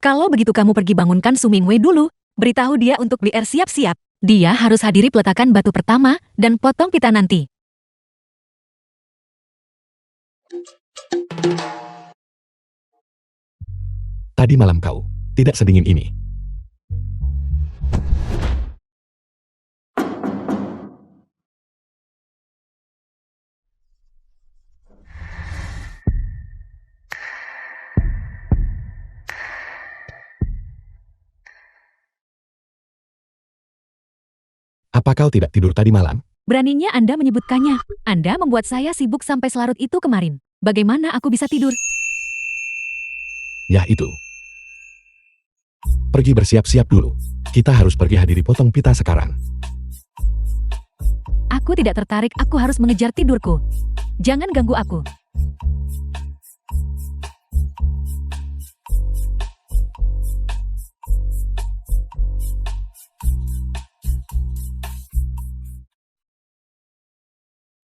Kalau begitu kamu pergi bangunkan Su Mingwei dulu, beritahu dia untuk BR siap-siap. Dia harus hadiri peletakan batu pertama dan potong pita nanti. Tadi malam kau tidak sedingin ini. Apa kau tidak tidur tadi malam? Beraninya Anda menyebutkannya. Anda membuat saya sibuk sampai selarut itu kemarin. Bagaimana aku bisa tidur? Ya itu. Pergi bersiap-siap dulu. Kita harus pergi hadiri potong pita sekarang. Aku tidak tertarik, aku harus mengejar tidurku. Jangan ganggu aku.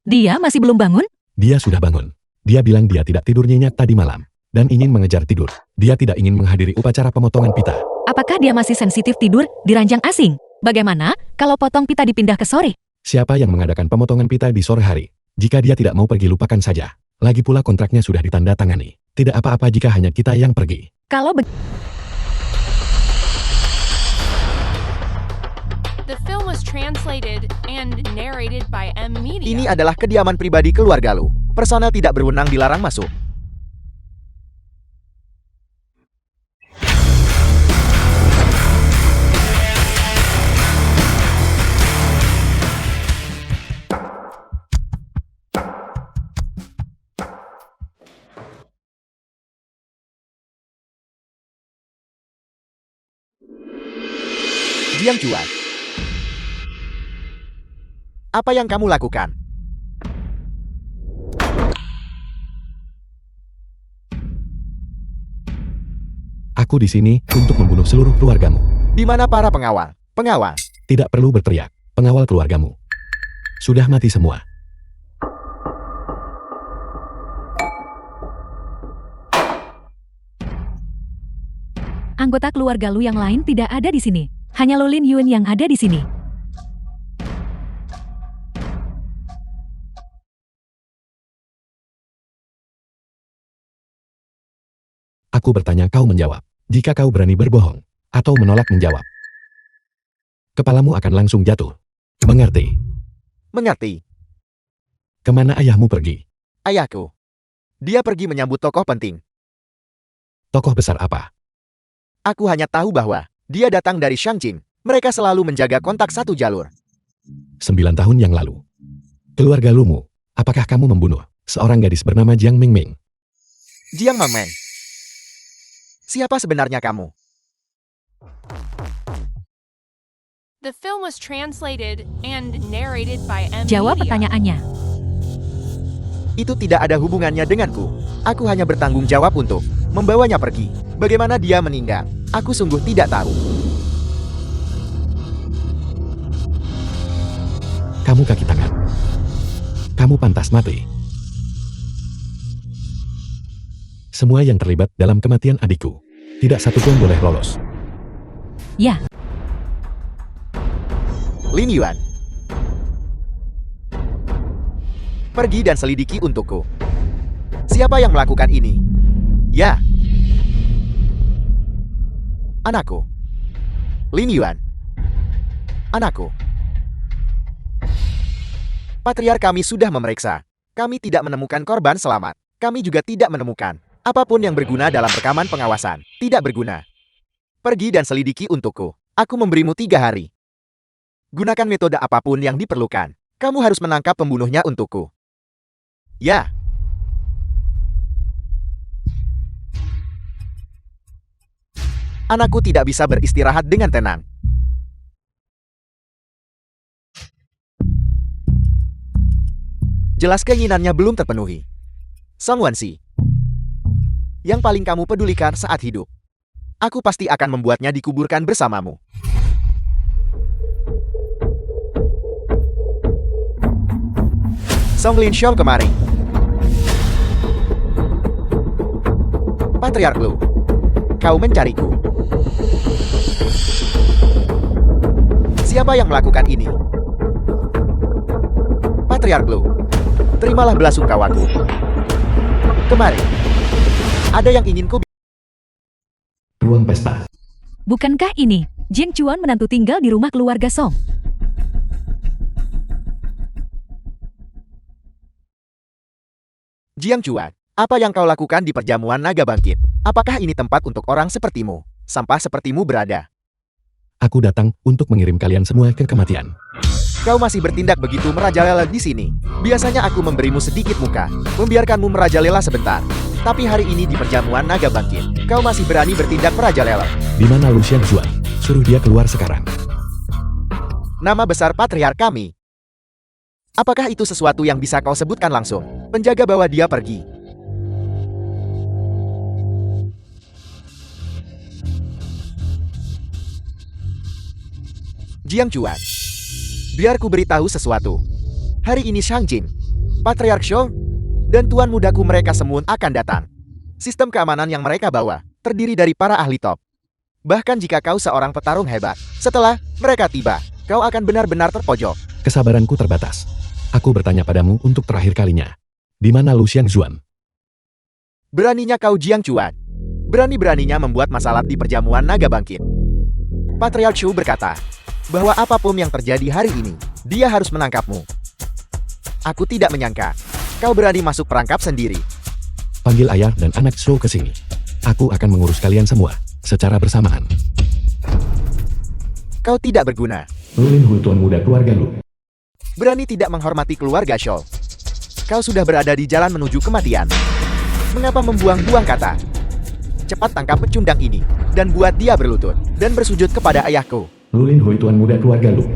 Dia masih belum bangun? Dia sudah bangun. Dia bilang dia tidak tidur nyenyak tadi malam dan ingin mengejar tidur. Dia tidak ingin menghadiri upacara pemotongan pita. Apakah dia masih sensitif tidur di ranjang asing? Bagaimana kalau potong pita dipindah ke sore? Siapa yang mengadakan pemotongan pita di sore hari? Jika dia tidak mau pergi, lupakan saja. Lagi pula kontraknya sudah ditandatangani. Tidak apa-apa jika hanya kita yang pergi. Kalau The film was translated and narrated by M Media. Ini adalah kediaman pribadi keluarga Lu. Personel tidak berwenang dilarang masuk. Jiang Chuan. Apa yang kamu lakukan? Aku di sini untuk membunuh seluruh keluargamu. Di mana para pengawal? Pengawal. Tidak perlu berteriak. Pengawal keluargamu sudah mati semua. anggota keluarga Lu yang lain tidak ada di sini. Hanya Lu Lin Yun yang ada di sini. Aku bertanya, kau menjawab. Jika kau berani berbohong atau menolak menjawab, kepalamu akan langsung jatuh. Mengerti? Mengerti. Kemana ayahmu pergi? Ayahku. Dia pergi menyambut tokoh penting. Tokoh besar apa? Aku hanya tahu bahwa dia datang dari Shangqing. Mereka selalu menjaga kontak satu jalur. 9 tahun yang lalu. Keluarga Lumu, apakah kamu membunuh seorang gadis bernama Jiang Mingming? Jiang Mengmeng. Siapa sebenarnya kamu? The film was translated and narrated by M Jawab Media. pertanyaannya. Itu tidak ada hubungannya denganku. Aku hanya bertanggung jawab untuk membawanya pergi. Bagaimana dia meninggal? Aku sungguh tidak tahu. Kamu kaki tangan. Kamu pantas mati. Semua yang terlibat dalam kematian adikku, tidak satu pun boleh lolos. Ya, Lin Yuan. Pergi dan selidiki untukku. Siapa yang melakukan ini? Ya. Anakku. Lin Yuan. Anakku. Patriar kami sudah memeriksa. Kami tidak menemukan korban selamat. Kami juga tidak menemukan apapun yang berguna dalam rekaman pengawasan. Tidak berguna. Pergi dan selidiki untukku. Aku memberimu 3 hari. Gunakan metode apapun yang diperlukan. Kamu harus menangkap pembunuhnya untukku. Ya. Anakku tidak bisa beristirahat dengan tenang. Jelas keinginannya belum terpenuhi. Song Wansi. Yang paling kamu pedulikan saat hidup. Aku pasti akan membuatnya dikuburkan bersamamu. Songlin Xiao kemari. Patriark Lu, kau mencariku. Siapa yang melakukan ini? Patriark Lu, terimalah belasungkawaku. Kemari. Ada yang ingin ku... Ruang pesta. Bukankah ini Jiang Chuan menantu tinggal di rumah keluarga Song? Jiang Chuan, apa yang kau lakukan di perjamuan naga bangkit? Apakah ini tempat untuk orang sepertimu? Sampah sepertimu berada. Aku datang untuk mengirim kalian semua ke kematian. Kau masih bertindak begitu merajalela di sini. Biasanya aku memberimu sedikit muka, membiarkanmu merajalela sebentar. Tapi hari ini di perjamuan naga bangkit, kau masih berani bertindak merajalela. Di mana Lu Xiangzuan? Suruh dia keluar sekarang. Nama besar patriark kami. Apakah itu sesuatu yang bisa kau sebutkan langsung? Penjaga bawa dia pergi. Jiang Chuan, biar ku beritahu sesuatu. Hari ini Shang Jing, Patriark Shou, dan tuan mudaku mereka semua akan datang. Sistem keamanan yang mereka bawa terdiri dari para ahli top. Bahkan jika kau seorang petarung hebat, setelah mereka tiba, kau akan benar-benar terpojok. Kesabaranku terbatas. Aku bertanya padamu untuk terakhir kalinya. Di mana Lu Xiangzuan? Beraninya kau Jiang Chuan. Berani-beraninya membuat masalah di perjamuan naga bangkit. Patriark Shou berkata bahwa apapun yang terjadi hari ini, dia harus menangkapmu. Aku tidak menyangka kau berani masuk perangkap sendiri. Panggil ayah dan anak Shou ke sini. Aku akan mengurus kalian semua secara bersamaan. Kau tidak berguna. Lu Linhui tuan muda keluarga Lu. Berani tidak menghormati keluarga Shou. Kau sudah berada di jalan menuju kematian. Mengapa membuang-buang kata? Cepat tangkap pecundang ini dan buat dia berlutut dan bersujud kepada ayahku. Lu Linhui tuan muda keluarga Lu.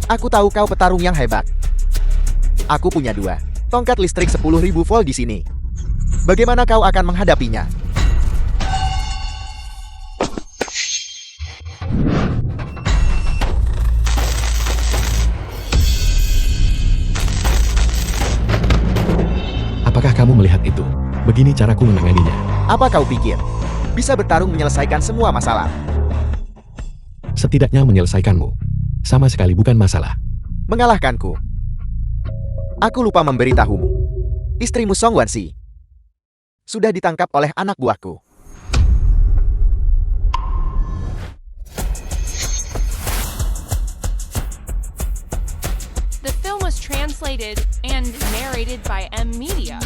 Aku tahu kau petarung yang hebat. Aku punya 2 tongkat listrik 10.000 volt di sini. Bagaimana kau akan menghadapinya? Apakah kamu melihat itu? Begini caraku menanganinya. Apa kau pikir? Bisa bertarung menyelesaikan semua masalah? Setidaknya menyelesaikanmu. Sama sekali bukan masalah. Mengalahkanku. Aku lupa memberitahumu. Istrimu Song Wansi sudah ditangkap oleh anak buahku. The film was translated and narrated by M Media.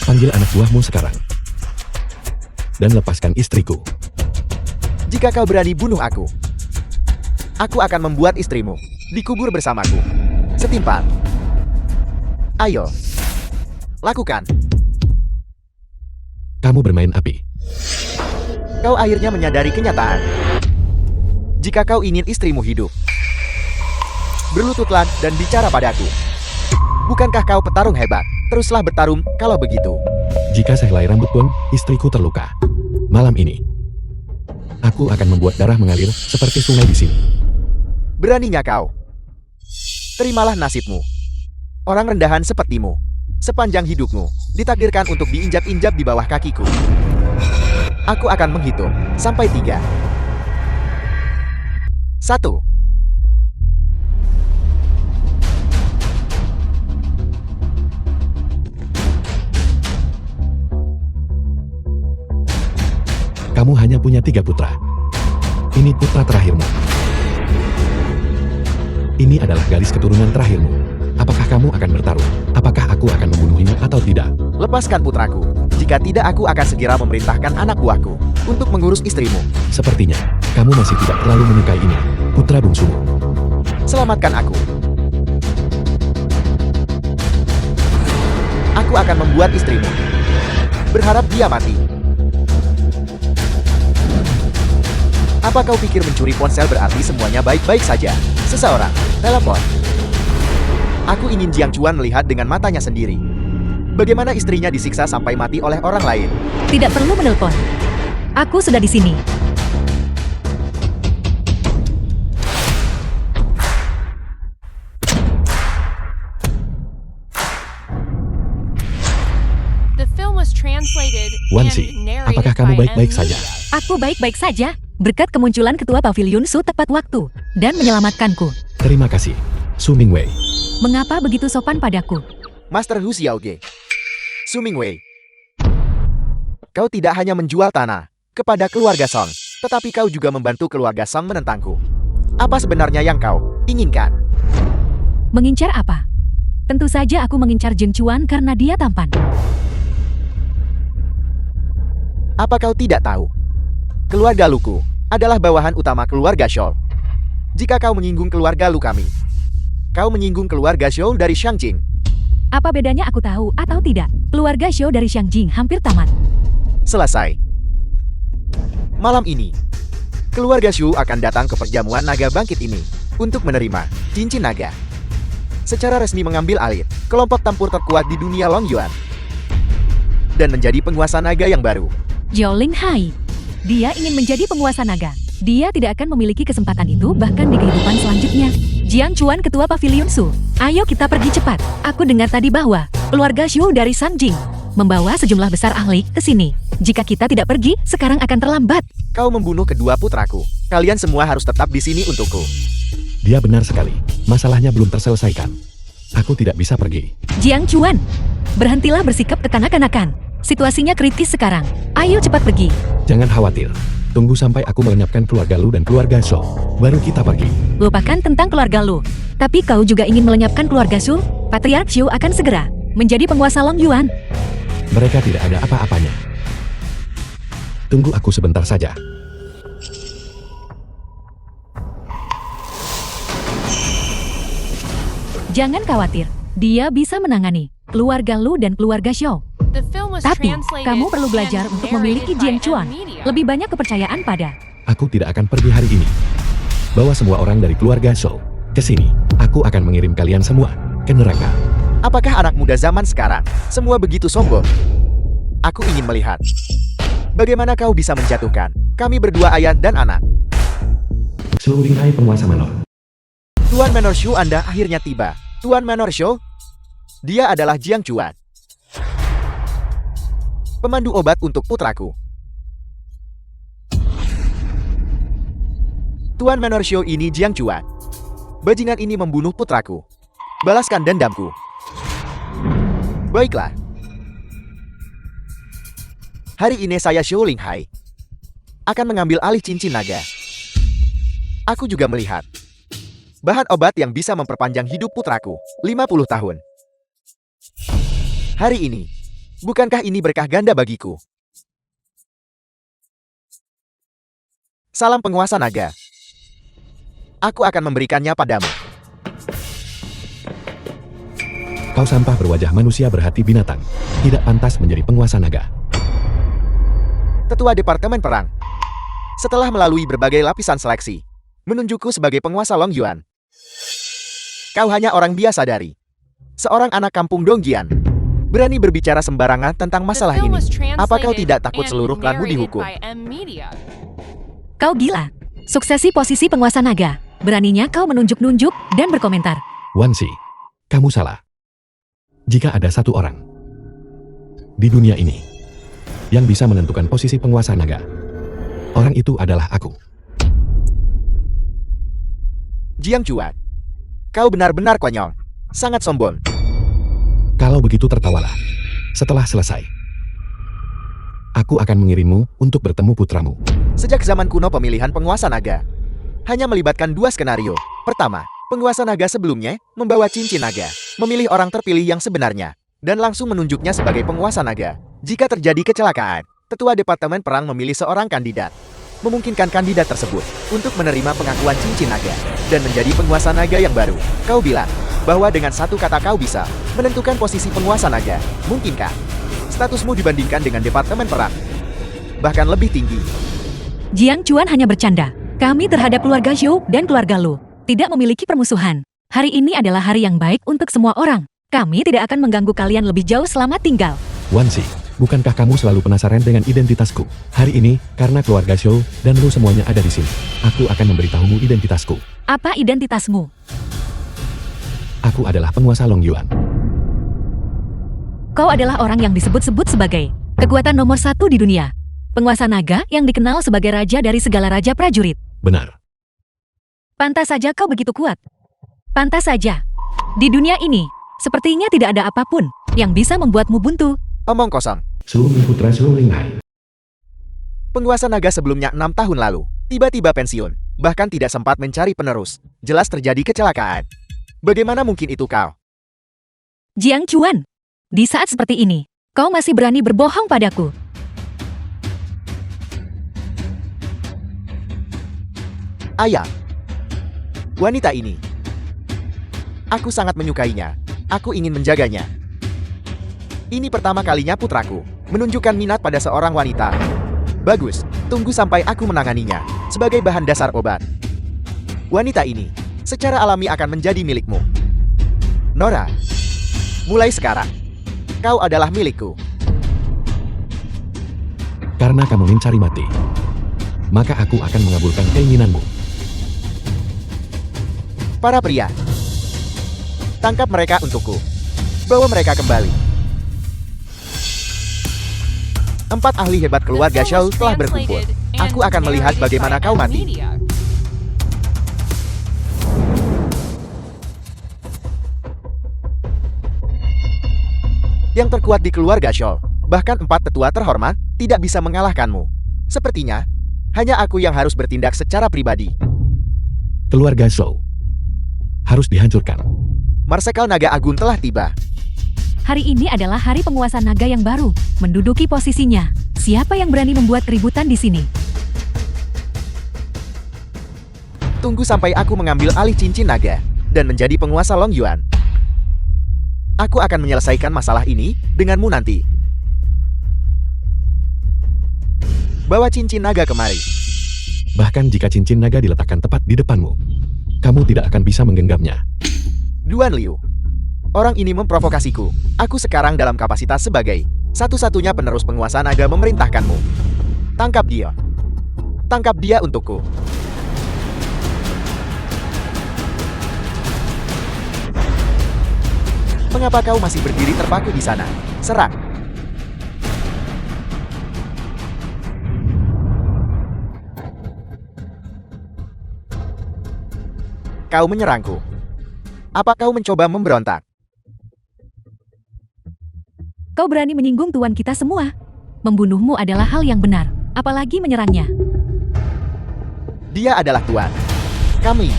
Panggil anak buahmu sekarang. Dan lepaskan istriku. Jika kau berani bunuh aku akan membuat istrimu dikubur bersamaku. Setimpal. Ayo. Lakukan. Kamu bermain api. Kau akhirnya menyadari kenyataan. Jika kau ingin istrimu hidup, berlututlah dan bicara padaku. Bukankah kau petarung hebat? Teruslah bertarung kalau begitu. Jika sehelai rambut pun, istriku terluka. Malam ini, aku akan membuat darah mengalir seperti sungai di sini. Beraninya kau. Terimalah nasibmu. Orang rendahan sepertimu, sepanjang hidupmu, ditakdirkan untuk diinjak-injak di bawah kakiku. Aku akan menghitung sampai 3. 1. Kamu hanya punya 3 putra. Ini putra terakhirmu. Ini adalah garis keturunan terakhirmu. Apakah kamu akan bertarung? Apakah aku akan membunuhnya atau tidak? Lepaskan putraku. Jika tidak, aku akan segera memerintahkan anak buahku untuk mengurus istrimu. Sepertinya, kamu masih tidak terlalu menyukai ini, putra bungsumu. Selamatkan aku. Aku akan membuat istrimu berharap dia mati. Apa kau pikir mencuri ponsel berarti semuanya baik-baik saja? Seseorang telepon. Aku ingin Jiang Chuan melihat dengan matanya sendiri Bagaimana istrinya disiksa sampai mati oleh orang lain? Tidak perlu menelpon. Aku sudah di sini. The film was translated Wansi, and narrated apakah kamu by baik-baik M. saja? Media. Aku baik-baik saja, berkat kemunculan Ketua Pavilion Su tepat waktu, dan menyelamatkanku. Terima kasih, Su Mingwei. Mengapa begitu sopan padaku? Master Hu Xiaoge. Su Mingwei. Kau tidak hanya menjual tanah kepada keluarga Song, tetapi kau juga membantu keluarga Song menentangku. Apa sebenarnya yang kau inginkan? Mengincar apa? Tentu saja aku mengincar Jeng Chuan karena dia tampan. Apa kau tidak tahu? Keluarga Luku adalah bawahan utama keluarga Shou. Jika kau menyinggung keluarga Lu kami, kau menyinggung keluarga Shou dari Shangjing. Apa bedanya aku tahu atau tidak? Keluarga Shou dari Shangjing hampir tamat. Selesai. Malam ini, keluarga Shu akan datang ke perjamuan naga bangkit ini untuk menerima cincin naga. Secara resmi mengambil alih kelompok tempur terkuat di dunia Long Yuan dan menjadi penguasa naga yang baru. Zhao Linghai. Dia ingin menjadi penguasa naga. Dia tidak akan memiliki kesempatan itu bahkan di kehidupan selanjutnya. Jiang Chuan, Ketua Pavilion Su. Ayo kita pergi cepat. Aku dengar tadi bahwa keluarga Shu dari Shangjing membawa sejumlah besar ahli ke sini. Jika kita tidak pergi, sekarang akan terlambat. Kau membunuh kedua putraku. Kalian semua harus tetap di sini untukku. Dia benar sekali. Masalahnya belum terselesaikan. Aku tidak bisa pergi. Jiang Chuan, berhentilah bersikap kekanak-kanakan. Situasinya kritis sekarang. Ayo cepat pergi. Jangan khawatir. Tunggu sampai aku melenyapkan keluarga Lu dan keluarga Shou. Baru kita pergi. Lupakan tentang keluarga Lu. Tapi kau juga ingin melenyapkan keluarga Shu? Patriark Shu akan segera menjadi penguasa Long Yuan. Mereka tidak ada apa-apanya. Tunggu aku sebentar saja. Jangan khawatir. Dia bisa menangani keluarga Lu dan keluarga Shou. The film was Tapi, translated kamu perlu belajar and untuk memiliki narrated Jiang by Chuan. M. Media. Lebih banyak kepercayaan pada. Aku tidak akan pergi hari ini. Bawa semua orang dari keluarga Shou ke sini. Aku akan mengirim kalian semua ke neraka. Apakah anak muda zaman sekarang semua begitu sombong? Aku ingin melihat bagaimana kau bisa menjatuhkan kami berdua ayah dan anak. Su Linghai, penguasa Manor. Tuan Manor Shu, Anda akhirnya tiba. Tuan Manor Shu? Dia adalah Jiang Chuan, pemandu obat untuk putraku. Tuan Manor Shu, ini Jiang Chuan. Bajingan ini membunuh putraku. Balaskan dendamku. Baiklah. Hari ini saya Shu Linghai akan mengambil alih cincin naga. Aku juga melihat bahan obat yang bisa memperpanjang hidup putraku 50 tahun. Hari ini, bukankah ini berkah ganda bagiku? Salam penguasa naga. Aku akan memberikannya padamu. Kau sampah berwajah manusia berhati binatang. Tidak pantas menjadi penguasa naga. Ketua Departemen Perang. Setelah melalui berbagai lapisan seleksi, menunjukku sebagai penguasa Long Yuan. Kau hanya orang biasa dari seorang anak kampung Dongjian. Berani berbicara sembarangan tentang masalah The film ini. was Apa kau translated tidak takut and seluruh klanmu narrated dihukum? by M. Media. Kau gila. Suksesi posisi penguasa naga. Beraninya kau menunjuk-nunjuk dan berkomentar. Wansi, kamu salah. Jika ada satu orang di dunia ini yang bisa menentukan posisi penguasa naga, orang itu adalah aku. Jiang Chuan, kau benar-benar konyol. Sangat sombong. Kalau begitu tertawalah. Setelah selesai, aku akan mengirimmu untuk bertemu putramu. Sejak zaman kuno pemilihan penguasa naga hanya melibatkan dua skenario. Pertama, penguasa naga sebelumnya membawa cincin naga, memilih orang terpilih yang sebenarnya, dan langsung menunjuknya sebagai penguasa naga. Jika terjadi kecelakaan, Ketua Departemen Perang memilih seorang kandidat, memungkinkan kandidat tersebut untuk menerima pengakuan cincin naga dan menjadi penguasa naga yang baru. Kau bilang bahwa dengan satu kata kau bisa menentukan posisi penguasa naga. Mungkinkah statusmu dibandingkan dengan Departemen Perang bahkan lebih tinggi? Jiang Chuan hanya bercanda. Kami terhadap keluarga Zhou dan keluarga Lu tidak memiliki permusuhan. Hari ini adalah hari yang baik untuk semua orang. Kami tidak akan mengganggu kalian lebih jauh selama tinggal. Wansi, bukankah kamu selalu penasaran dengan identitasku? Hari ini, karena keluarga Shou dan lu semuanya ada di sini, aku akan memberitahumu identitasku. Apa identitasmu? Aku adalah penguasa Long Yuan. Kau adalah orang yang disebut-sebut sebagai kekuatan nomor 1 di dunia. Penguasa naga yang dikenal sebagai raja dari segala raja prajurit. Benar. Pantas saja kau begitu kuat. Pantas saja. Di dunia ini, sepertinya tidak ada apapun yang bisa membuatmu buntu. Omong kosong. Su Putra Su Linghai. Penguasa naga sebelumnya 6 tahun lalu, tiba-tiba pensiun, bahkan tidak sempat mencari penerus. Jelas terjadi kecelakaan. Bagaimana mungkin itu kau? Jiang Chuan, di saat seperti ini, kau masih berani berbohong padaku. Ayah. Wanita ini. Aku sangat menyukainya. Aku ingin menjaganya. Ini pertama kalinya putraku menunjukkan minat pada seorang wanita. Bagus, tunggu sampai aku menanganinya sebagai bahan dasar obat. Wanita ini secara alami akan menjadi milikmu. Nora, mulai sekarang, kau adalah milikku. Karena kamu mencari mati, maka aku akan mengabulkan keinginanmu. Para pria, tangkap mereka untukku. Bawa mereka kembali. 4 ahli hebat The keluarga film Shou was telah berkumpul. translated Aku and akan melihat narrated bagaimana by kau M mati. Media. Yang terkuat di keluarga Shou, bahkan 4 tetua terhormat, tidak bisa mengalahkanmu. Sepertinya, hanya aku yang harus bertindak secara pribadi. Keluarga Shou harus dihancurkan. Marsekal Naga Agung telah tiba. Hari ini adalah hari penguasa naga yang baru, menduduki posisinya. Siapa yang berani membuat keributan di sini? Tunggu sampai aku mengambil alih cincin naga dan menjadi penguasa Long Yuan. Aku akan menyelesaikan masalah ini denganmu nanti. Bawa cincin naga kemari. Bahkan jika cincin naga diletakkan tepat di depanmu, kamu tidak akan bisa menggenggamnya. Duan Liu. Orang ini memprovokasiku. Aku sekarang dalam kapasitas sebagai satu-satunya penerus penguasa naga memerintahkanmu. Tangkap dia. Tangkap dia untukku. Mengapa kau masih berdiri terpaku di sana? Serang. Kau menyerangku. Apa kau mencoba memberontak? Kau berani menyinggung tuan kita semua. Membunuhmu adalah hal yang benar, apalagi menyerangnya. Dia adalah tuan. Kami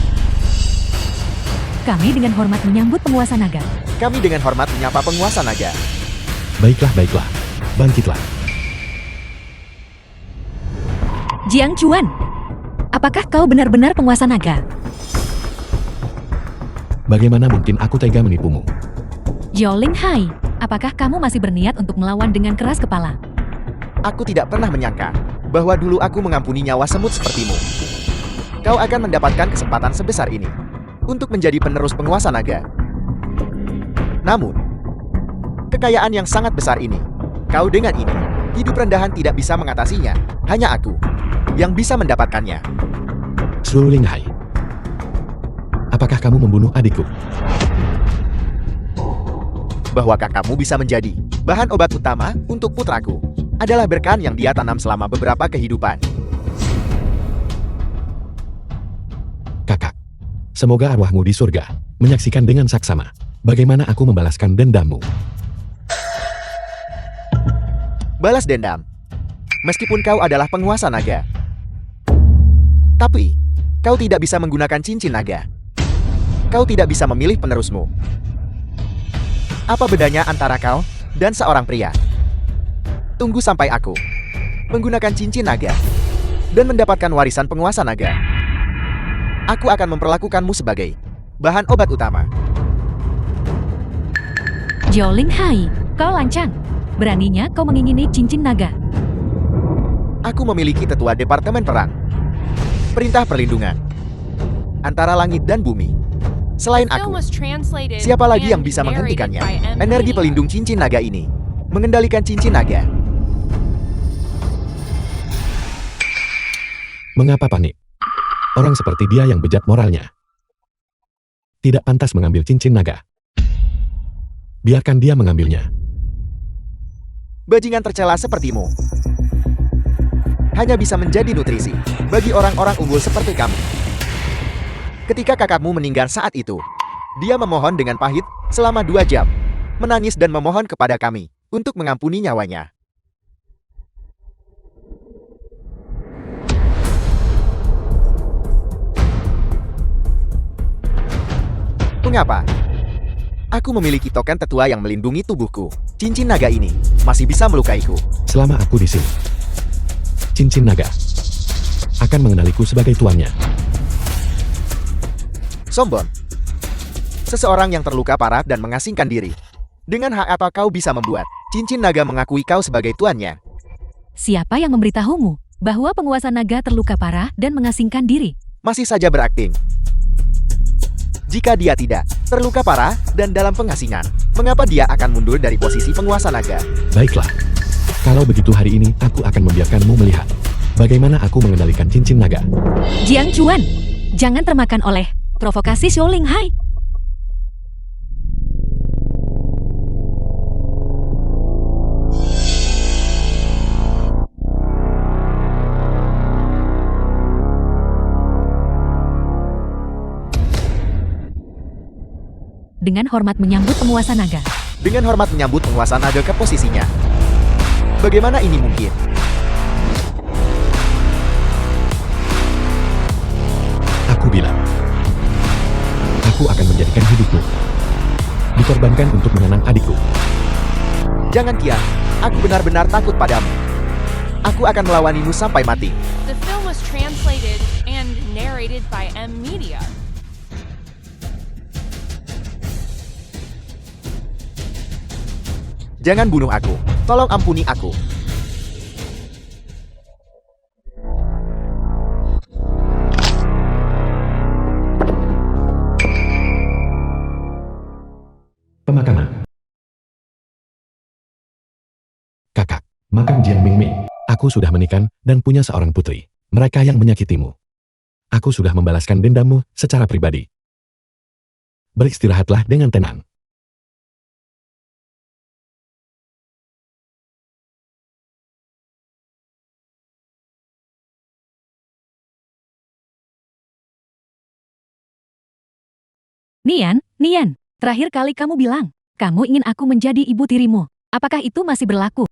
Kami dengan hormat menyambut penguasa naga. Kami dengan hormat menyapa penguasa naga. Baiklah, baiklah. Bangkitlah. Jiang Chuan, apakah kau benar-benar penguasa naga? Bagaimana mungkin aku tega menipumu? Zhou Linghai, apakah kamu masih berniat untuk melawan dengan keras kepala? Aku tidak pernah menyangka bahwa dulu aku mengampuni nyawa semut sepertimu. Kau akan mendapatkan kesempatan sebesar ini untuk menjadi penerus penguasa naga. Namun, kekayaan yang sangat besar ini, kau dengan ini, hidup rendahan tidak bisa mengatasinya. Hanya aku yang bisa mendapatkannya. Su Linghai, apakah kamu membunuh adikku? Bahwa kakakmu bisa menjadi bahan obat utama untuk putraku adalah berkah yang dia tanam selama beberapa kehidupan. Kakak, semoga arwahmu di surga menyaksikan dengan saksama bagaimana aku membalaskan dendammu. Balas dendam. Meskipun kau adalah penguasa naga. Tapi, kau tidak bisa menggunakan cincin naga. Kau tidak bisa memilih penerusmu. Apa bedanya antara kau dan seorang pria? Tunggu sampai aku menggunakan cincin naga dan mendapatkan warisan penguasa naga. Aku akan memperlakukanmu sebagai bahan obat utama. Zhou Linghai, kau lancang. Beraninya kau mengingini cincin naga. Aku memiliki tetua Departemen Perang. Perintah perlindungan antara langit dan bumi. Selain The film aku, was translated siapa lagi yang and bisa narrated menghentikannya? by M. Energi Media. pelindung cincin naga ini. Mengendalikan cincin naga. Mengapa panik? Orang seperti dia yang bejat moralnya. Tidak pantas mengambil cincin naga. Biarkan dia mengambilnya. Bajingan tercela sepertimu hanya bisa menjadi nutrisi bagi orang-orang unggul seperti kamu. Ketika kakakmu meninggal saat itu, dia memohon dengan pahit selama 2 jam, menangis dan memohon kepada kami untuk mengampuni nyawanya. Mengapa? Aku memiliki token tetua yang melindungi tubuhku. Cincin naga ini masih bisa melukaiku. Selama aku di sini, cincin naga akan mengenaliku sebagai tuannya. Sombong. Seseorang yang terluka parah dan mengasingkan diri. Dengan hak apa kau bisa membuat cincin naga mengakui kau sebagai tuannya? Siapa yang memberitahumu bahwa penguasa naga terluka parah dan mengasingkan diri? Masih saja berakting. Jika dia tidak terluka parah dan dalam pengasingan, mengapa dia akan mundur dari posisi penguasa naga? Baiklah. Kalau begitu hari ini aku akan membiarkanmu melihat bagaimana aku mengendalikan cincin naga. Jiang Chuan, jangan termakan oleh provokasi Xiao Linghai. Dengan hormat menyambut penguasa naga. Dengan hormat menyambut penguasa naga ke posisinya. Bagaimana ini mungkin? Aku bilang, aku akan menjadikan hidupmu dikorbankan untuk mengenang adikku. Jangan Kian, aku benar-benar takut padamu. Aku akan melawanimu sampai mati. The film was translated and narrated by M. Media. Jangan bunuh aku. Tolong ampuni aku. Pemakaman. Kakak, makam Jiang Mingming. Aku sudah menikah dan punya seorang putri. Mereka yang menyakitimu. Aku sudah membalaskan dendammu secara pribadi. Beristirahatlah dengan tenang. Nian, terakhir kali kamu bilang, kamu ingin aku menjadi ibu tirimu. Apakah itu masih berlaku?